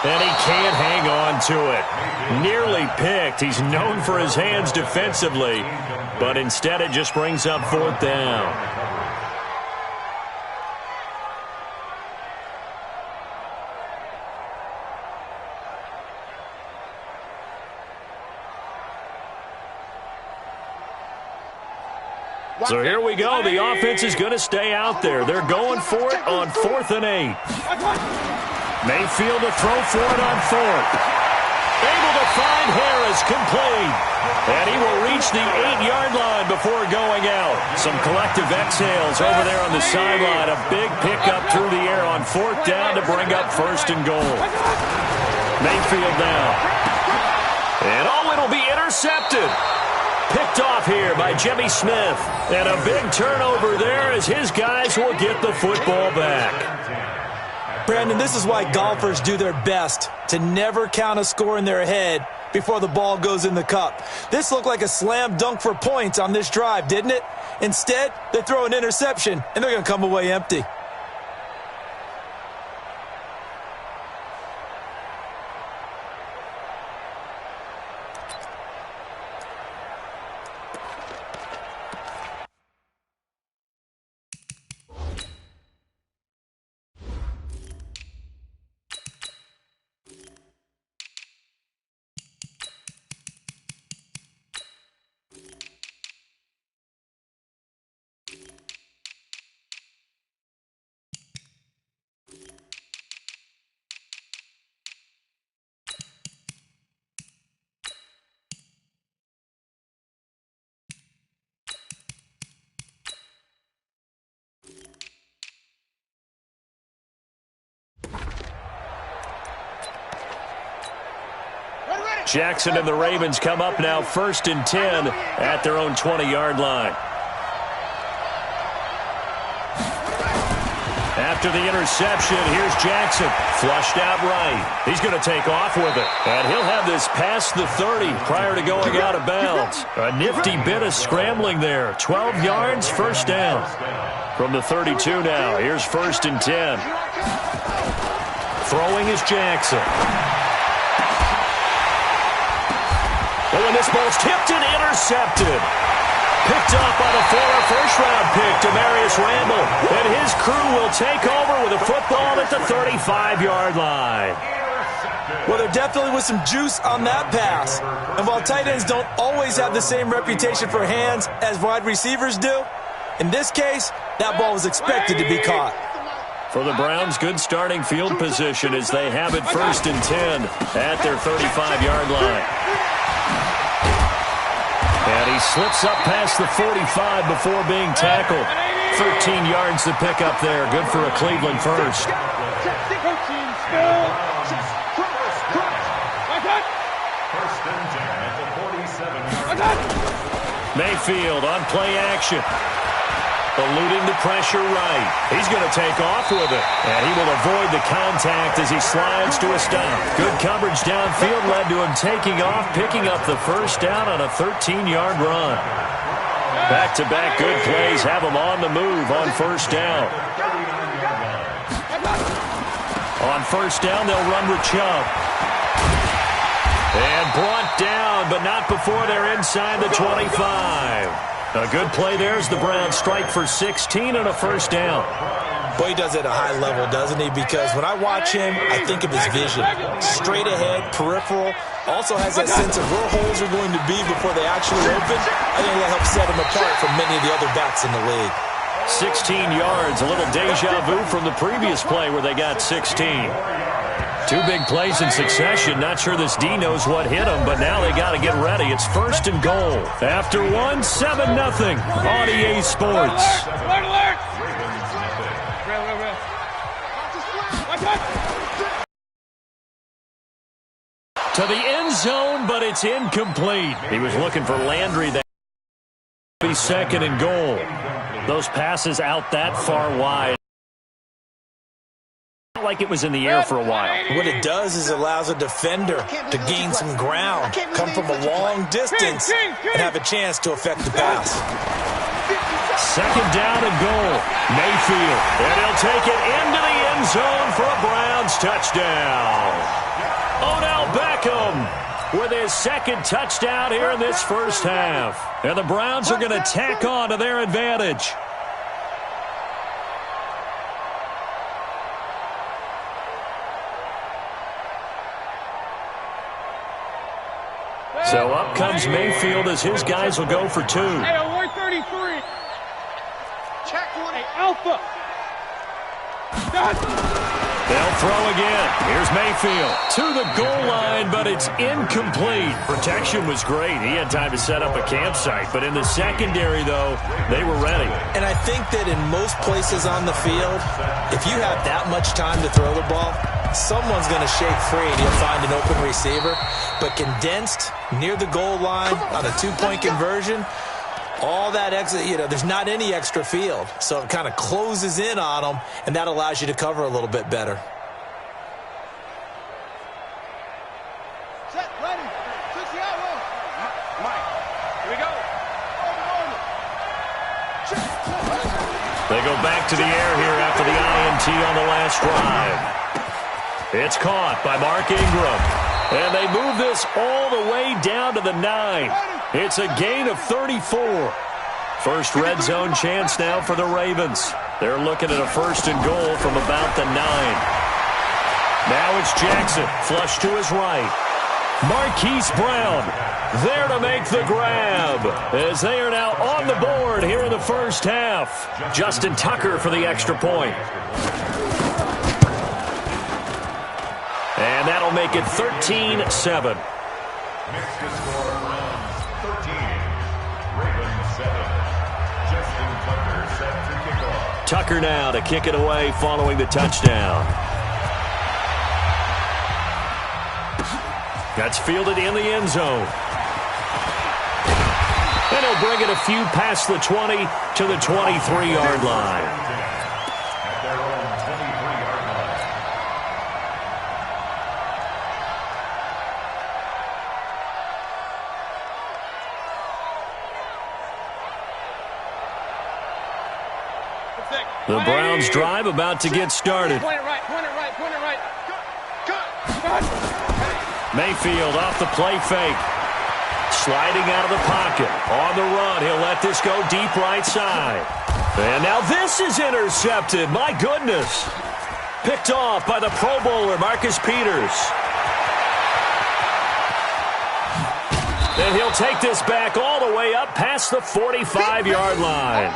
And he can't hang on to it. Nearly picked. He's known for his hands defensively, but instead it just brings up fourth down. So here we go. The offense is going to stay out there. They're going for it on 4th and 8. Mayfield to throw for it on 4th. Able to find Harris, complete. And he will reach the 8-yard line before going out. Some collective exhales over there on the sideline. A big pickup through the air on 4th down to bring up 1st and goal. Mayfield now. And it'll be intercepted. Picked off here by Jimmy Smith. And a big turnover there as his guys will get the football back. Brandon, this is why golfers do their best to never count a score in their head before the ball goes in the cup. This looked like a slam dunk for points on this drive, didn't it? Instead, they throw an interception, and they're going to come away empty. Jackson and the Ravens come up now 1st and 10 at their own 20-yard line. After the interception, here's Jackson. Flushed out right. He's going to take off with it. And he'll have this past the 30 prior to going out of bounds. A nifty bit of scrambling there. 12 yards, 1st down. From the 32 now, here's 1st and 10. Throwing is Jackson. Oh, and this ball's tipped and intercepted. Picked up by the former first-round pick, Demarius Randall. And his crew will take over with a football at the 35-yard line. Well, there definitely was some juice on that pass. And while tight ends don't always have the same reputation for hands as wide receivers do, in this case, that ball was expected to be caught. For the Browns, good starting field position as they have it 1st and 10 at their 35-yard line. And he slips up past the 45 before being tackled. 13 yards to pick up there. Good for a Cleveland first. Mayfield on play action. Eluding the pressure right. He's going to take off with it. And he will avoid the contact as he slides to a stop. Good coverage downfield led to him taking off, picking up the 1st down on a 13-yard run. Back-to-back good plays have him on the move on 1st down. On 1st down, they'll run with Chubb. And brought down, but not before they're inside the 25. A good play there as the Browns strike for 16 and a 1st down. Boy, he does it at a high level, doesn't he? Because when I watch him, I think of his vision. Straight ahead, peripheral. Also has that sense of where holes are going to be before they actually open. I think that helps set him apart from many of the other backs in the league. 16 yards, a little deja vu from the previous play where they got 16. Two big plays in succession. Not sure this D knows what hit him, but now they got to get ready. It's first and goal. After one, 7-0 on EA Sports. To the end zone, but it's incomplete. He was looking for Landry. That would be second and goal. Those passes out that far wide. Like it was in the air for a while. What it does is allows a defender to gain some ground, come from a long distance, and have a chance to affect the pass. Second down and goal. Mayfield. And he'll take it into the end zone for a Browns touchdown. Odell Beckham with his second touchdown here in this first half. And the Browns are going to tack on to their advantage. So up comes Mayfield as his guys will go for two. Hey, 133. Check one. Hey, Alpha. They'll throw again. Here's Mayfield to the goal line, but it's incomplete. Protection was great. He had time to set up a campsite. But in the secondary, though, they were ready. And I think that in most places on the field, if you have that much time to throw the ball, someone's going to shake free and you'll find an open receiver. But condensed near the goal line on a two-point conversion, all that extra, there's not any extra field. So it kind of closes in on them, and that allows you to cover a little bit better. Set, ready. 60 out, Mike, here we go. They go back to the air here after the INT on the last drive. It's caught by Mark Ingram. And they move this all the way down to the 9. It's a gain of 34. First red zone chance now for the Ravens. They're looking at a first and goal from about the 9. Now it's Jackson, flush to his right. Marquise Brown there to make the grab as they are now on the board here in the first half. Justin Tucker for the extra point. And that'll make it 13-7. Next to score Browns 13, Ravens 7. Justin Tucker set to kick off. Tucker now to kick it away following the touchdown. That's fielded in the end zone. And he'll bring it a few past the 20 to the 23-yard line. At their own 23-yard line. The Browns drive about to get started. Point it right, point it right, point it right. Mayfield off the play fake. Sliding out of the pocket. On the run, he'll let this go deep right side. And now this is intercepted. My goodness. Picked off by the Pro Bowler, Marcus Peters. And he'll take this back all the way up past the 45-yard line.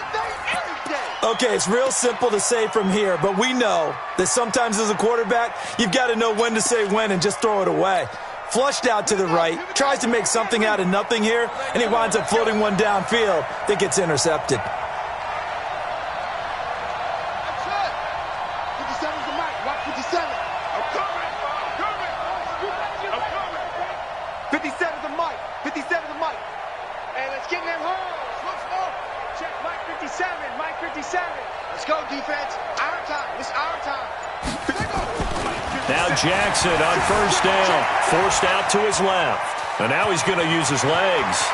Okay, it's real simple to say from here, but we know that sometimes as a quarterback, you've got to know when to say when and just throw it away. Flushed out to the right, tries to make something out of nothing here, and he winds up floating one downfield that gets intercepted. 57's the mic, watch 57. I'm coming. 57's the mic, 57's the mic. Hey, let's get in them holes. Let's go. Check Mike 57, Mike 57. Let's go, defense. Our time. It's our time. Now Jackson on first down. Forced out to his left. And now he's going to use his legs.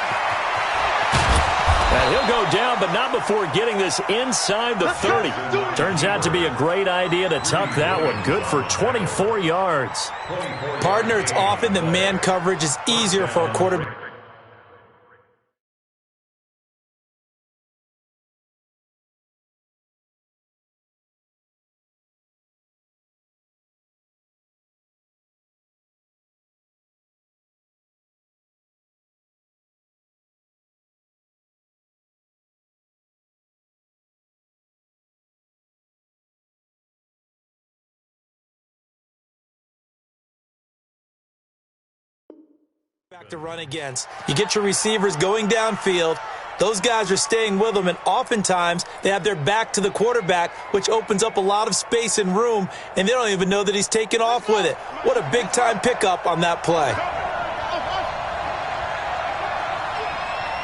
And he'll go down, but not before getting this inside the 30. Turns out to be a great idea to tuck that one. Good for 24 yards. Partner, it's often that man coverage is easier for a quarterback. Back to run against. You get your receivers going downfield. Those guys are staying with them, and oftentimes they have their back to the quarterback, which opens up a lot of space and room, and they don't even know that he's taken off with it. What a big-time pickup on that play.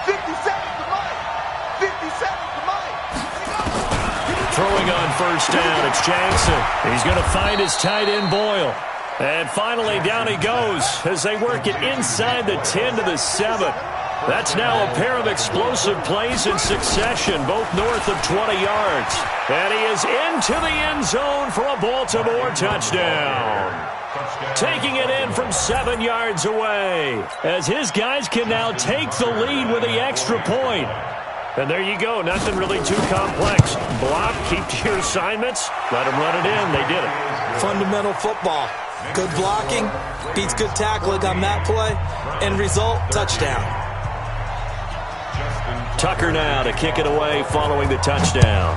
50 seconds to Mike. 50 seconds to Mike. Throwing on first down, it's Jackson. He's going to find his tight end, Boyle. And finally, down he goes as they work it inside the 10 to the 7. That's now a pair of explosive plays in succession, both north of 20 yards. And he is into the end zone for a Baltimore touchdown. Taking it in from 7 yards away, as his guys can now take the lead with the extra point. And there you go, nothing really too complex. Block, keep to your assignments, let them run it in. They did it. Fundamental football. Good blocking, beats good tackling on that play, and result, touchdown. Tucker now to kick it away following the touchdown.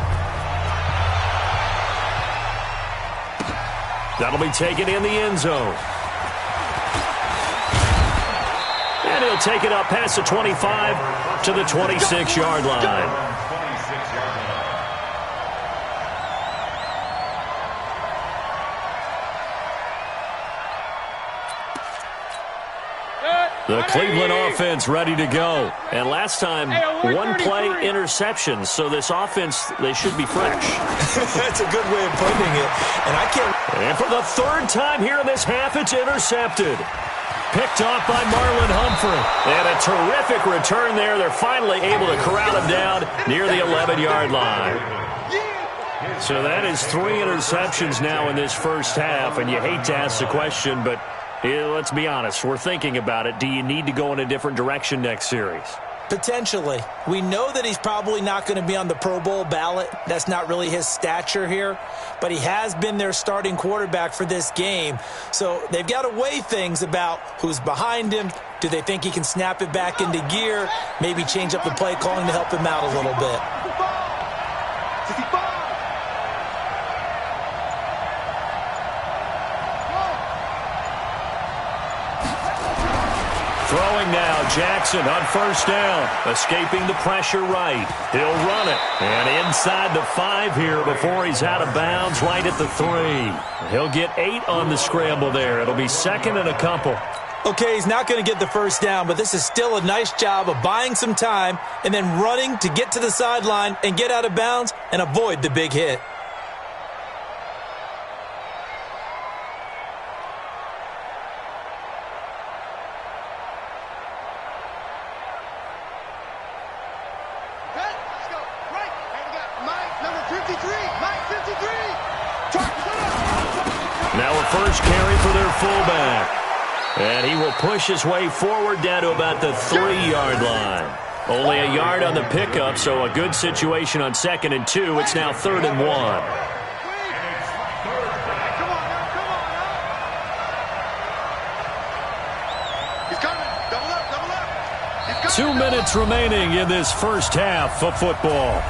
That'll be taken in the end zone. And he'll take it up past the 25 to the 26-yard line. The Cleveland offense ready to go. And last time, one play interception. So this offense, they should be fresh. That's a good way of putting it. And for the third time here in this half, it's intercepted. Picked off by Marlon Humphrey. And a terrific return there. They're finally able to corral him down near the 11-yard line. So that is 3 interceptions now in this first half. And you hate to ask the question, but let's be honest, we're thinking about it. Do you need to go in a different direction next series? Potentially. We know that he's probably not going to be on the Pro Bowl ballot. That's not really his stature here. But he has been their starting quarterback for this game. So they've got to weigh things about who's behind him. Do they think he can snap it back into gear? Maybe change up the play calling to help him out a little bit. Throwing now, Jackson on first down, escaping the pressure right. He'll run it, and inside the 5 here before he's out of bounds, right at the 3. He'll get 8 on the scramble there. It'll be second and a couple. Okay, he's not going to get the first down, but this is still a nice job of buying some time and then running to get to the sideline and get out of bounds and avoid the big hit. Now a first carry for their fullback. And he will push his way forward down to about the 3-yard line. Only a yard on the pickup, so a good situation on 2nd and 2. It's now 3rd and 1. 2 minutes remaining in this first half of football.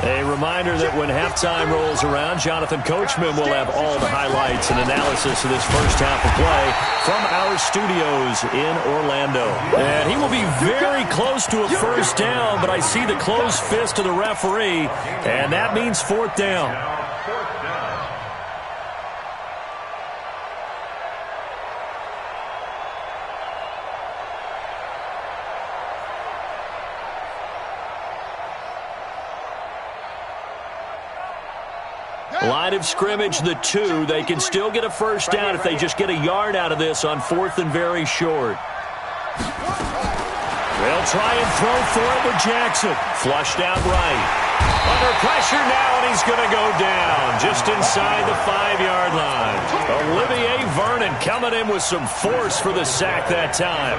A reminder that when halftime rolls around, Jonathan Coachman will have all the highlights and analysis of this first half of play from our studios in Orlando. And he will be very close to a first down, but I see the closed fist of the referee, and that means 4th down. Line of scrimmage, the 2. They can still get a first down if they just get a yard out of this on 4th and very short. They'll try and throw for it with Jackson. Flushed out right. Under pressure now, and he's going to go down just inside the 5-yard line. Olivier Vernon coming in with some force for the sack that time.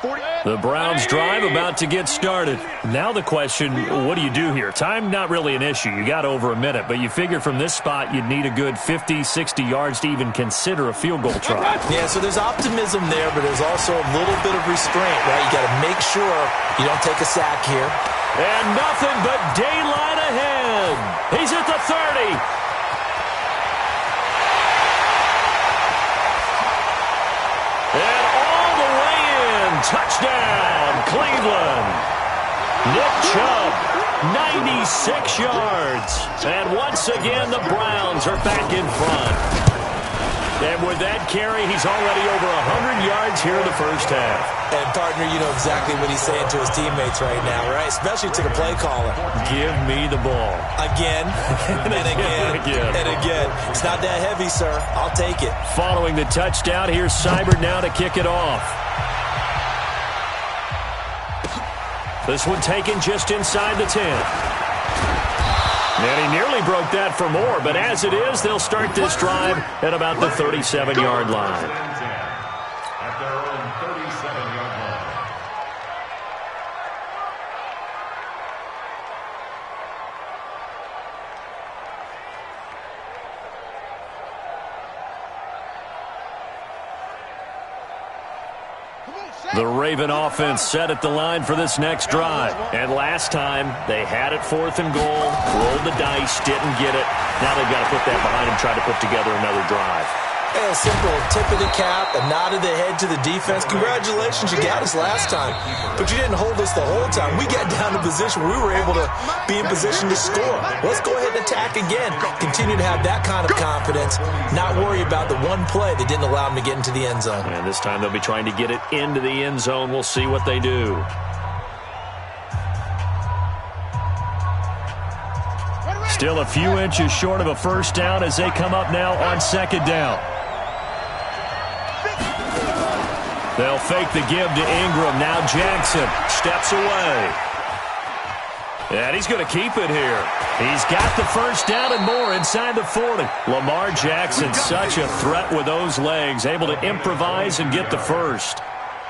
40. The Browns drive about to get started. Now the question, what do you do here? Time not really an issue. You got over a minute, but you figure from this spot you'd need a good 50, 60 yards to even consider a field goal try. Yeah, so there's optimism there, but there's also a little bit of restraint, right? You got to make sure you don't take a sack here. And nothing but daylight ahead. He's at the 30. And all the way in. Touchdown, Cleveland. Nick Chubb, 96 yards. And once again, the Browns are back in front. And with that carry, he's already over 100 yards here in the first half. And, partner, you know exactly what he's saying to his teammates right now, right? Especially to the play caller. Give me the ball. Again, and again, and again. It's not that heavy, sir. I'll take it. Following the touchdown, here's Seibert now to kick it off. This one taken just inside the 10. And he nearly broke that for more, but as it is, they'll start this drive at about the 37-yard line. At their own 37-yard line. The Raven offense set at the line for this next drive. And last time, they had it 4th and goal, rolled the dice, didn't get it. Now they've got to put that behind them, try to put together another drive. A simple tip of the cap, a nod of the head to the defense. Congratulations, you got us last time. But you didn't hold us the whole time. We got down to position where we were able to be in position to score. Let's go ahead and attack again. Continue to have that kind of confidence. Not worry about the one play that didn't allow them to get into the end zone. And this time they'll be trying to get it into the end zone. We'll see what they do. Still a few inches short of a first down as they come up now on 2nd down. They'll fake the give to Ingram. Now Jackson steps away. And he's going to keep it here. He's got the first down and more inside the 40. Lamar Jackson, such a threat with those legs, able to improvise and get the first.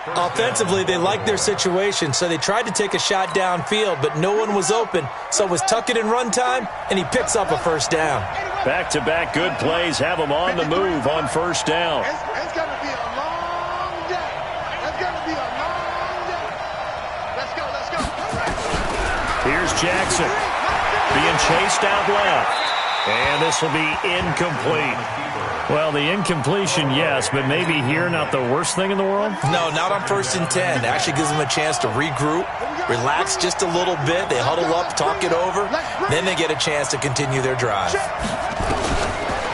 Offensively, they liked their situation, so they tried to take a shot downfield, but no one was open. So it was tuck it in run time, and he picks up a first down. Back-to-back good plays have him on the move on first down. It's going to be a long day. It's going to be a long day. Let's go, let's go. Here's Jackson being chased out left. And this will be incomplete. Well, the incompletion, yes, but maybe here not the worst thing in the world? No, not on 1st and 10. Actually gives them a chance to regroup, relax just a little bit. They huddle up, talk it over. Then they get a chance to continue their drive.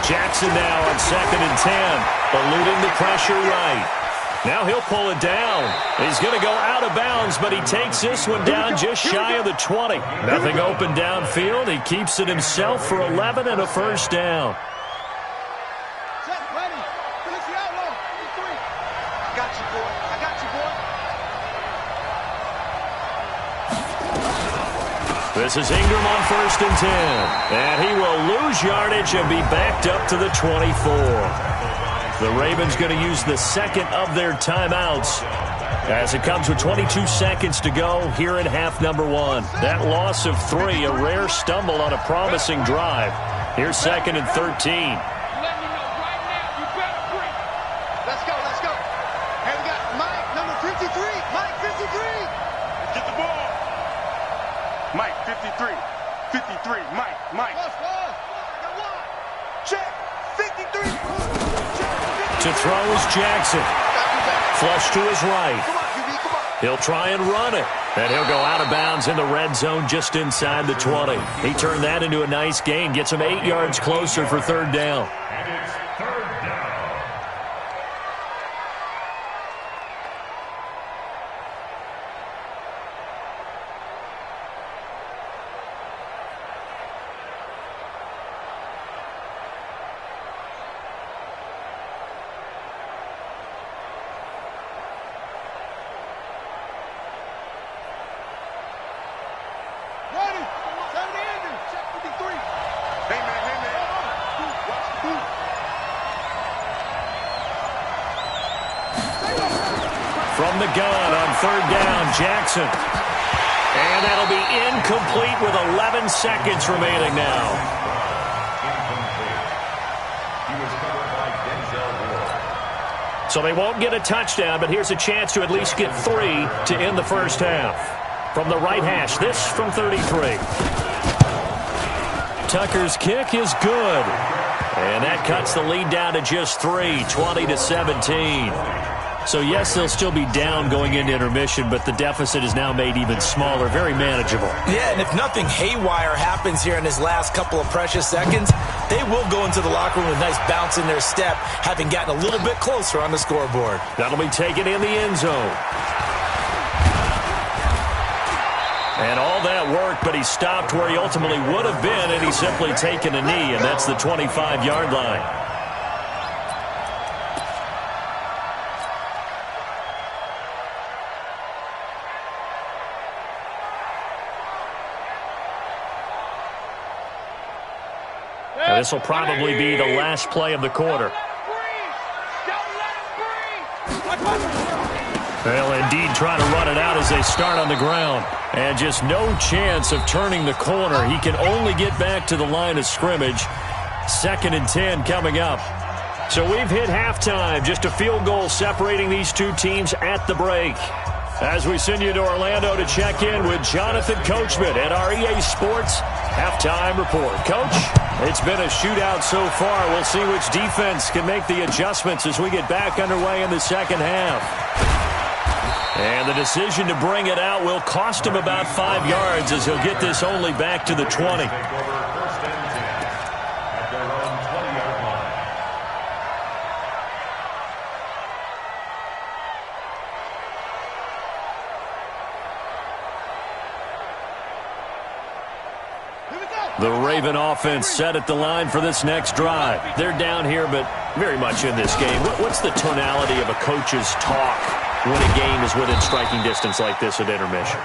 Jackson now on 2nd and 10, eluding the pressure right. Now he'll pull it down. He's going to go out of bounds, but he takes this one down just shy of the 20. Nothing open downfield. He keeps it himself for 11 and a first down. This is Ingram on 1st and 10. And he will lose yardage and be backed up to the 24. The Ravens going to use the second of their timeouts as it comes with 22 seconds to go here in half number 1. That loss of 3, a rare stumble on a promising drive. Here's 2nd and 13. Let's go, let's go. And we got Mike, number 53. Mike, 53. Let's get the ball. Mike, 53. 53. Mike. Check. 53. To throw is Jackson. Flush to his right. He'll try and run it. And he'll go out of bounds in the red zone just inside the 20. He turned that into a nice gain. Gets him 8 yards closer for 3rd down. And it's 3rd down. from the gun on third down. Jackson. And that'll be incomplete with 11 seconds remaining now. He was covered by Denzel Ward. So they won't get a touchdown, but here's a chance to at least get 3 to end the first half. From the right hash, this from 33. Tucker's kick is good. And that cuts the lead down to just 3, 20-17. So, yes, they'll still be down going into intermission, but the deficit is now made even smaller, very manageable. Yeah, and if nothing haywire happens here in his last couple of precious seconds, they will go into the locker room with a nice bounce in their step, having gotten a little bit closer on the scoreboard. That'll be taken in the end zone. And all that work, but he stopped where he ultimately would have been, and he's simply taken a knee, and that's the 25-yard line. And this will probably be the last play of the quarter. They'll indeed try to run it out as they start on the ground. And just no chance of turning the corner. He can only get back to the line of scrimmage. 2nd and 10 coming up. So we've hit halftime. Just a field goal separating these two teams at the break. As we send you to Orlando to check in with Jonathan Coachman at our EA Sports Halftime Report. Coach, it's been a shootout so far. We'll see which defense can make the adjustments as we get back underway in the second half. And the decision to bring it out will cost him about 5 yards as he'll get this only back to the 20. The Raven offense set at the line for this next drive. They're down here, but very much in this game. What's the tonality of a coach's talk when a game is within striking distance like this at intermission?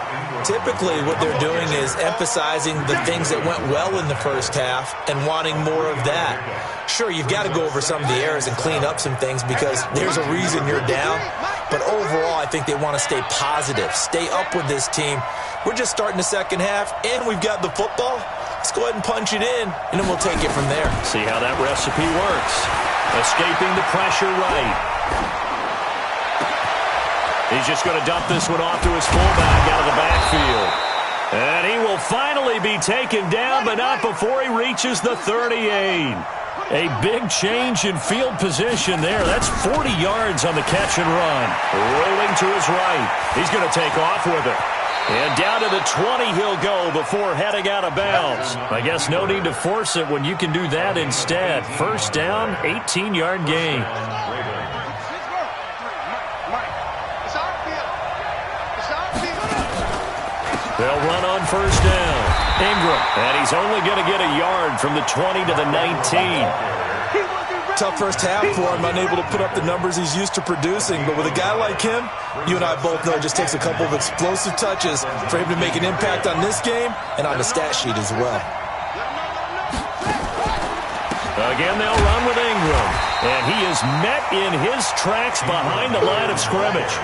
Typically, what they're doing is emphasizing the things that went well in the first half and wanting more of that. Sure, you've got to go over some of the errors and clean up some things because there's a reason you're down. But overall, I think they want to stay positive, stay up with this team. We're just starting the second half, and we've got the football. Let's go ahead and punch it in, and then we'll take it from there. See how that recipe works. Escaping the pressure right. He's just going to dump this one off to his fullback out of the backfield. And he will finally be taken down, but not before he reaches the 38. A big change in field position there. That's 40 yards on the catch and run. Rolling to his right. He's going to take off with it. And down to the 20 he'll go before heading out of bounds. I guess no need to force it when you can do that instead. First down, 18-yard gain. They'll run on first down. Ingram, and he's only going to get a yard from the 20 to the 19. Tough first half for him, unable to put up the numbers he's used to producing. But with a guy like him, you and I both know it just takes a couple of explosive touches for him to make an impact on this game and on the stat sheet as well. Again, they'll run with Ingram. And he is met in his tracks behind the line of scrimmage.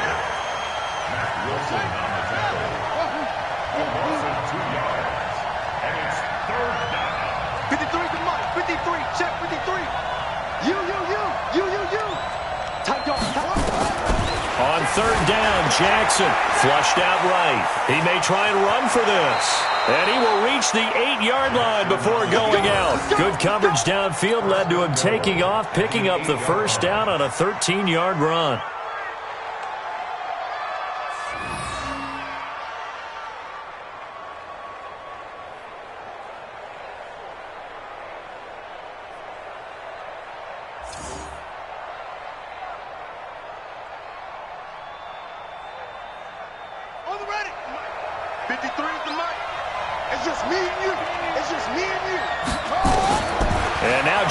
On third down, Jackson flushed out right. He may try and run for this. And he will reach the 8-yard line before going out. Good coverage downfield led to him taking off, picking up the first down on a 13-yard run.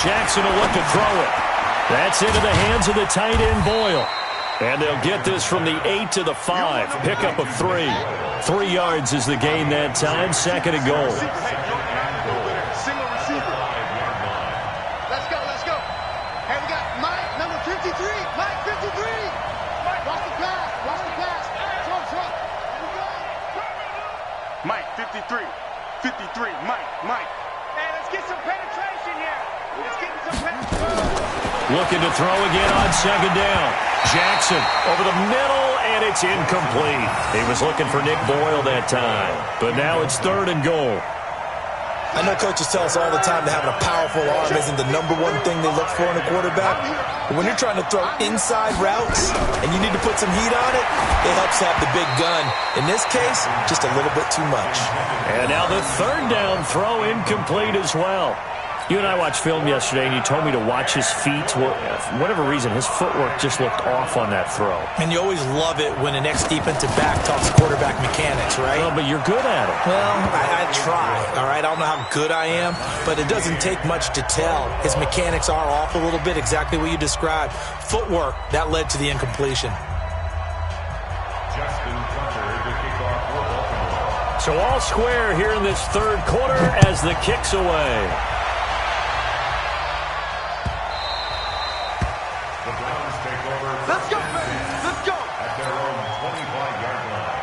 Jackson will look to throw it. That's into the hands of the tight end, Boyle. And they'll get this from the 8 to the 5. Pickup of 3. 3 yards is the gain that time. Second and goal. Single receiver. Let's go, let's go. Hey, we got Mike, number 53. Mike, 53. Mike, watch the pass, watch the pass. 53, Mike. Hey, let's get some penetration here. Let's get some penetration. Looking to throw again on second down. Jackson over the middle, and it's incomplete. He was looking for Nick Boyle that time, but now it's 3rd and goal. I know coaches tell us all the time that having a powerful arm isn't the #1 thing they look for in a quarterback. But when you're trying to throw inside routes and you need to put some heat on it, it helps have the big gun. In this case, just a little bit too much. And now the 3rd down throw incomplete as well. You and I watched film yesterday, and you told me to watch his feet. Well, for whatever reason, his footwork just looked off on that throw. And you always love it when an ex-defensive back talks quarterback mechanics, right? Well, but you're good at it. Well, I try, all right? I don't know how good I am, but it doesn't take much to tell. His mechanics are off a little bit, exactly what you described. Footwork, that led to the incompletion. So all square here in this 3rd quarter as the kick's away. Let's go, baby. Let's go. At their own 25-yard line.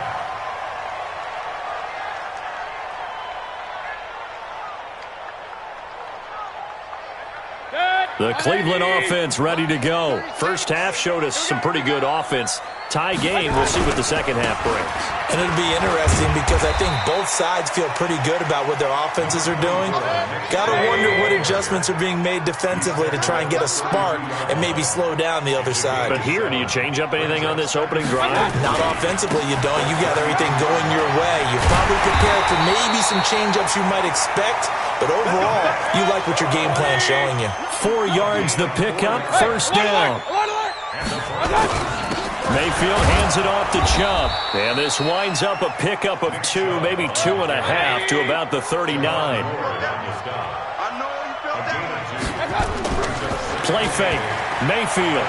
The Cleveland offense ready to go. First half showed us some pretty good offense. Tie game. We'll see what the second half brings. And it'll be interesting because I think both sides feel pretty good about what their offenses are doing. Got to wonder what adjustments are being made defensively to try and get a spark and maybe slow down the other side. But here, do you change up anything on this opening drive? Not offensively, you don't. You got everything going your way. You're probably prepared for maybe some change-ups you might expect, but overall, you like what your game plan's showing you. 4 yards the pickup, first down. Mayfield hands it off to Chubb. And this winds up a pickup of 2, maybe 2.5 to about the 39. Play fake. Mayfield.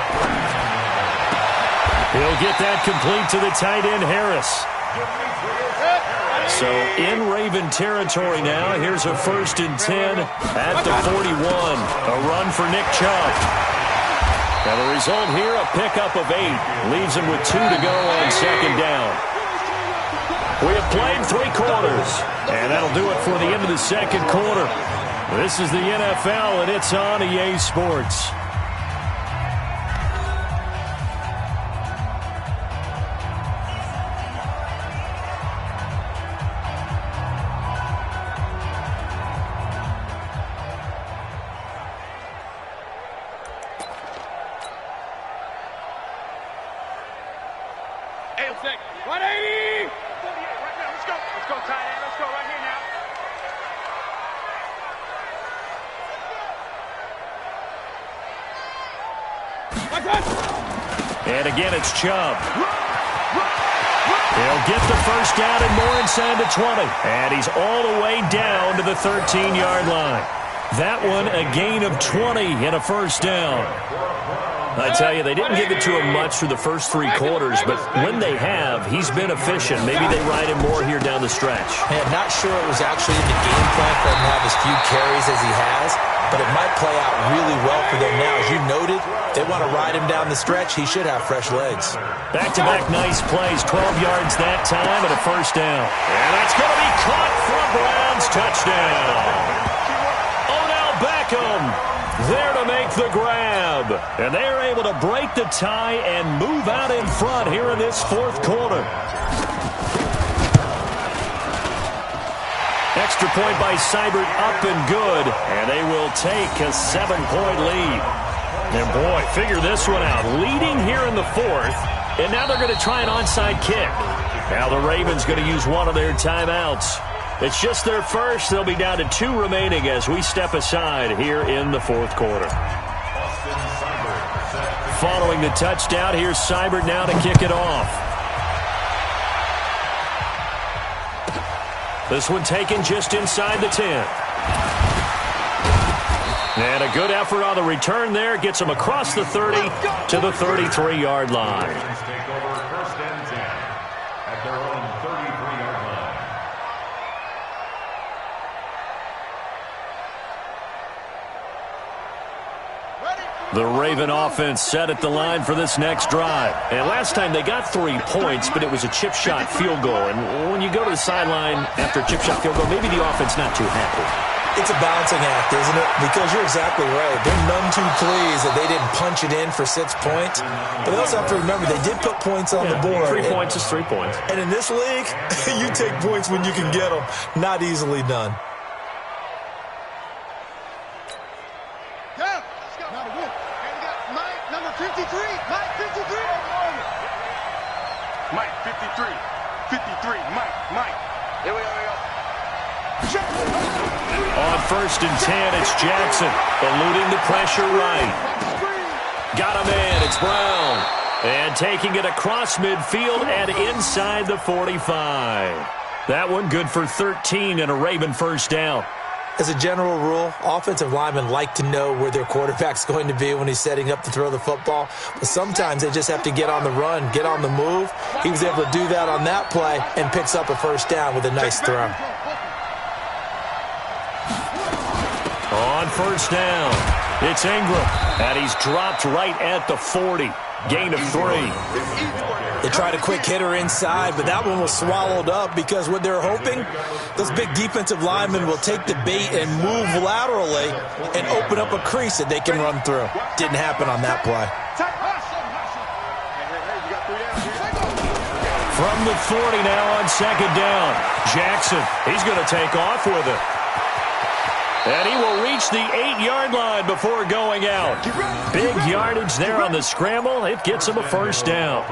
He'll get that complete to the tight end, Harris. So in Raven territory now. Here's a 1st and 10 at the 41. A run for Nick Chubb. Now the result here, a pickup of 8. Leaves him with 2 to go on second down. We have played 3 quarters. And that'll do it for the end of the second quarter. This is the NFL, and it's on EA Sports. And again, it's Chubb. He'll get the first down and more inside the 20. And he's all the way down to the 13-yard line. That one, a gain of 20 and a first down. I tell you, they didn't give it to him much through the first 3 quarters, but when they have, he's been efficient. Maybe they ride him more here down the stretch. Yeah, not sure it was actually in the game plan for him to have as few carries as he has, but it might play out really well for them now. As you noted, they want to ride him down the stretch. He should have fresh legs. Back-to-back nice plays, 12 yards that time and a first down. And that's going to be caught for a Browns touchdown. Odell Beckham there to make the grab. And they are able to break the tie and move out in front here in this 4th quarter. Extra point by Seibert, up and good. And they will take a 7-point lead. And boy, figure this one out. Leading here in the 4th, and now they're going to try an onside kick. Now the Ravens going to use one of their timeouts. It's just their first. They'll be down to 2 remaining as we step aside here in the 4th quarter. Following the touchdown, here's Seibert now to kick it off. This one taken just inside the 10. And a good effort on the return there. Gets him across the 30 to the 33-yard line. Take over 1st and 10 at their own 33-yard line. Ready? The Raven offense set at the line for this next drive. And last time they got 3 points, but it was a chip shot field goal. And when you go to the sideline after a chip shot field goal, maybe the offense not too happy. It's a balancing act, isn't it? Because you're exactly right. They're none too pleased that they didn't punch it in for 6 points. But they also have to remember they did put points on the board. 3 points is 3 points. And in this league, you take points when you can get them. Not easily done. Mike, 53. 53. Mike. Here we go. On 1st and 10, it's Jackson. Eluding the pressure right. Got a man. It's Brown. And taking it across midfield and inside the 45. That one good for 13 and a Raven first down. As a general rule, offensive linemen like to know where their quarterback's going to be when he's setting up to throw the football. But sometimes they just have to get on the run, get on the move. He was able to do that on that play and picks up a first down with a nice throw. On 1st down, it's Ingram. And he's dropped right at the 40. Gain of 3. They tried a quick hitter inside, but that one was swallowed up because what they're hoping, those big defensive linemen will take the bait and move laterally and open up a crease that they can run through. Didn't happen on that play. From the 40 now on 2nd down. Jackson, he's going to take off with it. And he will reach the 8-yard line before going out. Big yardage there on the scramble. It gets him a first down.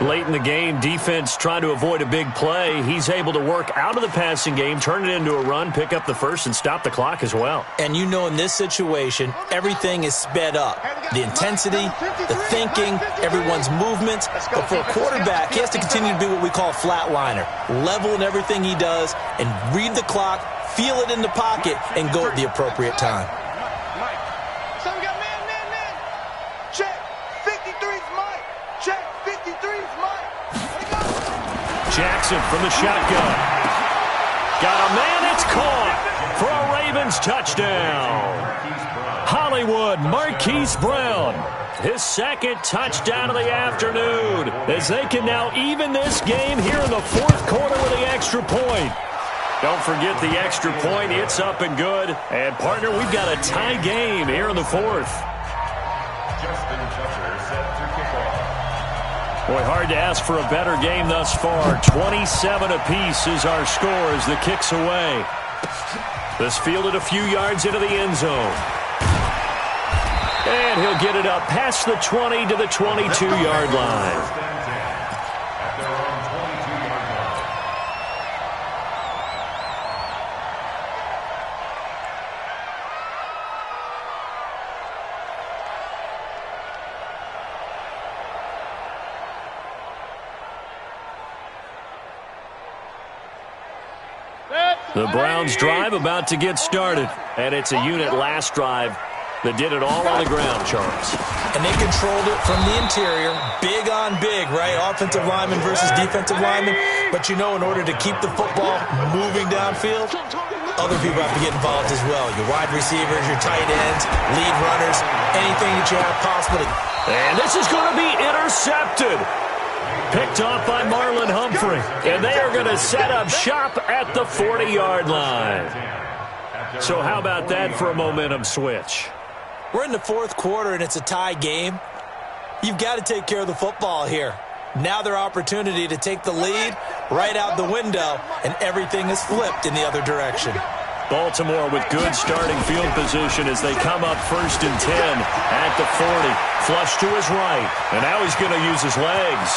Late in the game, defense trying to avoid a big play. He's able to work out of the passing game, turn it into a run, pick up the first, and stop the clock as well. And you know in this situation, everything is sped up. The intensity, the thinking, everyone's movements. But for a quarterback, he has to continue to be what we call a flatliner. Level in everything he does and read the clock, feel it in the pocket, and go at the appropriate time. Mike. So we got man. Check. 53's Mike. Check. 53's Mike. Jackson from the shotgun. Got a man. It's caught for a Ravens touchdown. Hollywood Marquise Brown. His 2nd touchdown of the afternoon as they can now even this game here in the 4th quarter with the extra point. Don't forget the extra point. It's up and good. And, partner, we've got a tie game here in the 4th. Justin Tucker set to kick off. Boy, hard to ask for a better game thus far. 27 apiece is our score as the kick's away. This fielded a few yards into the end zone. And he'll get it up past the 20 to the 22-yard line. The Browns drive about to get started. And it's a unit last drive that did it all on the ground, Charles. And they controlled it from the interior. Big on big, right? Offensive lineman versus defensive lineman. But you know, in order to keep the football moving downfield, other people have to get involved as well. Your wide receivers, your tight ends, lead runners, anything that you have possible. And this is going to be intercepted. Picked off by Marlon Humphrey. And they are going to set up shop at the 40-yard line. So how about that for a momentum switch? We're in the 4th quarter, and it's a tie game. You've got to take care of the football here. Now their opportunity to take the lead right out the window, and everything is flipped in the other direction. Baltimore with good starting field position as they come up 1st and 10 at the 40. Flush to his right, and now he's going to use his legs.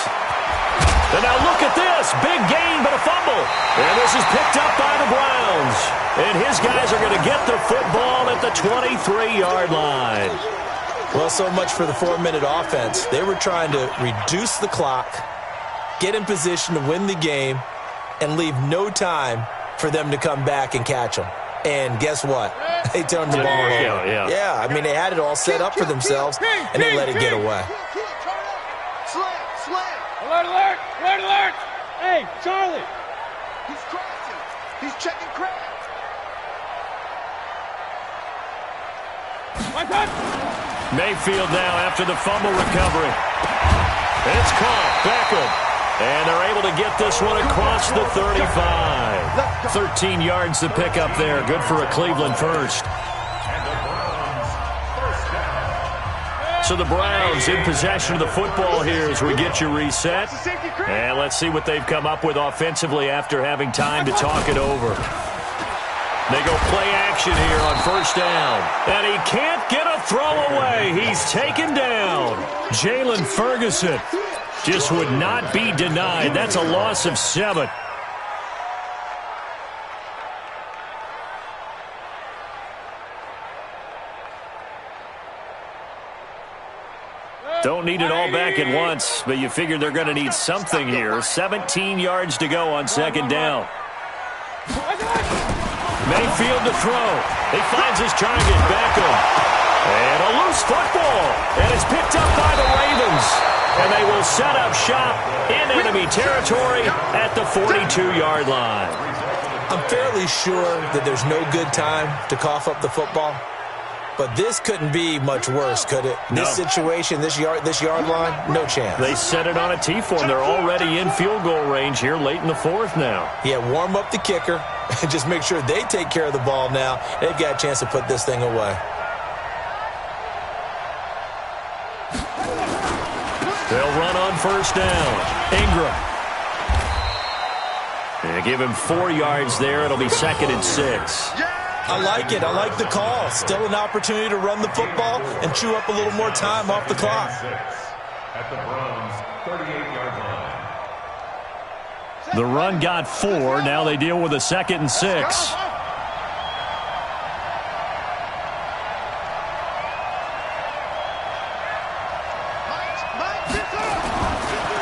And now look at this. Big gain, but a fumble. And this is picked up by the Browns. And his guys are going to get the football at the 23-yard line. Well, so much for the 4-minute offense. They were trying to reduce the clock, get in position to win the game, and leave no time for them to come back and catch them. And guess what? They turned the ball over. Yeah, I mean, they had it all set up for themselves, and they let it get away. Alert! Hey, Charlie! He's crashing. He's checking crash. My punch! Mayfield now after the fumble recovery. It's caught. Beckham. And they're able to get this one across the 35. 13 yards to pick up there. Good for a Cleveland first. So the Browns in possession of the football here as we get you reset. And let's see what they've come up with offensively after having time to talk it over. They go play action here on first down. And he can't get a throw away. He's taken down. Jalen Ferguson just would not be denied. That's a loss of 7. Don't need it all back at once, but you figure they're going to need something here. 17 yards to go on second down. Mayfield to throw. He finds his target, Beckham. And a loose football. And it's picked up by the Ravens. And they will set up shop in enemy territory at the 42-yard line. I'm fairly sure that there's no good time to cough up the football. But this couldn't be much worse, could it? No. This situation, this yard line, no chance. They set it on a T-form. They're already in field goal range here late in the fourth now. Yeah, warm up the kicker and just make sure they take care of the ball now. They've got a chance to put this thing away. They'll run on first down. Ingram. They give him 4 yards there. It'll be 2nd and 6. I like it. I like the call. Still an opportunity to run the football and chew up a little more time off the clock. At the Browns' 38-yard line. The run got 4. Now they deal with a 2nd and 6.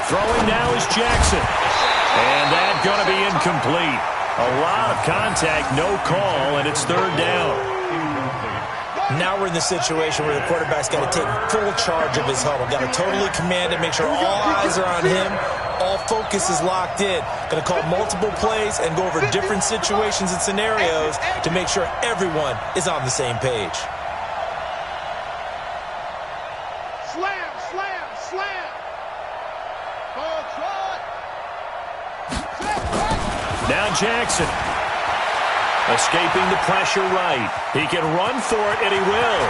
Throwing now is Jackson. And that's going to be incomplete. A lot of contact, no call, and it's 3rd down. Now we're in the situation where the quarterback's got to take full charge of his huddle. Got to totally command it, make sure all eyes are on him. All focus is locked in. Going to call multiple plays and go over different situations and scenarios to make sure everyone is on the same page. Slam, slam, slam. Ball trot. Now Jackson. Escaping the pressure right. He can run for it, and he will.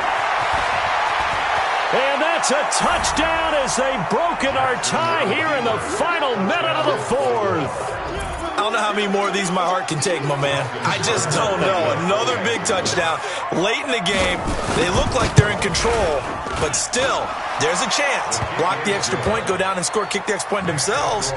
And that's a touchdown as they've broken our tie here in the final minute of the fourth. I don't know how many more of these my heart can take, my man. I just don't know. Another big touchdown. Late in the game, they look like they're in control, but still, there's a chance. Block the extra point, go down and score, kick the extra point themselves.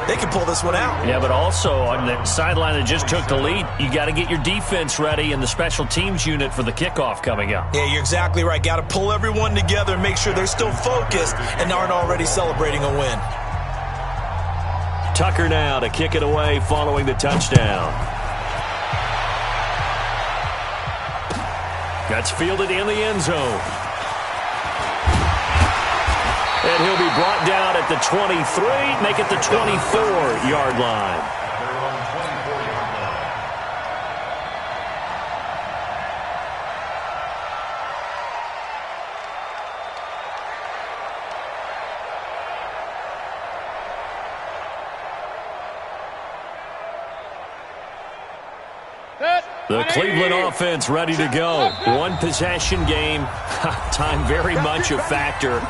They can pull this one out. Yeah, but also on the sideline that just took the lead, you got to get your defense ready and the special teams unit for the kickoff coming up. Yeah, you're exactly right. Got to pull everyone together and make sure they're still focused and aren't already celebrating a win. Tucker now to kick it away following the touchdown. That's fielded in the end zone. And he'll be brought down at the 23, make it the 24-yard line. They're on 24-yard line. The Cleveland offense ready to go. One possession game. Time very much a factor.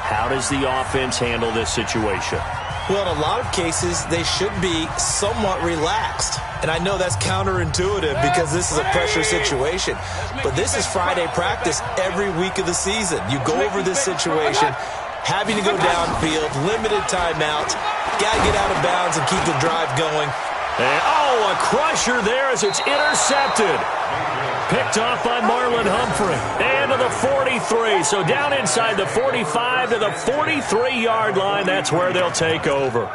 How does the offense handle this situation? Well, in a lot of cases, they should be somewhat relaxed. And I know that's counterintuitive because this is a pressure situation. But this is Friday practice every week of the season. You go over this situation, having to go downfield, limited timeouts, got to get out of bounds and keep the drive going. And, oh, a crusher there as it's intercepted. Picked off by Marlon Humphrey. And to the 43. So down inside the 45 to the 43-yard line. That's where they'll take over.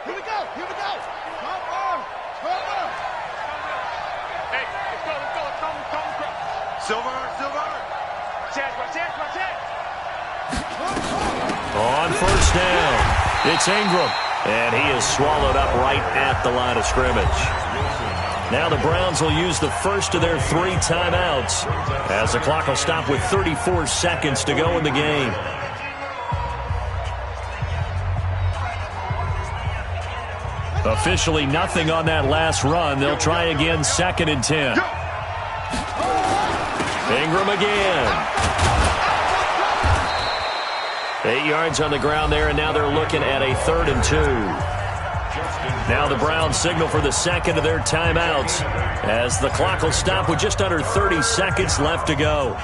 Here we go. Here we go. Cover. Cover. Hey, let's go. Let's go. Come. Silver. Silver. Chance. My chance. My chance. On first down, it's Ingram. And he is swallowed up right at the line of scrimmage. Now the Browns will use the first of their 3 timeouts as the clock will stop with 34 seconds to go in the game. Officially nothing on that last run. They'll try again, 2nd and 10. Ingram again. 8 yards on the ground there, and now they're looking at a 3rd and 2. Now the Browns signal for the second of their timeouts as the clock will stop with just under 30 seconds left to go.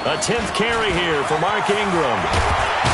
A 10th carry here for Mark Ingram.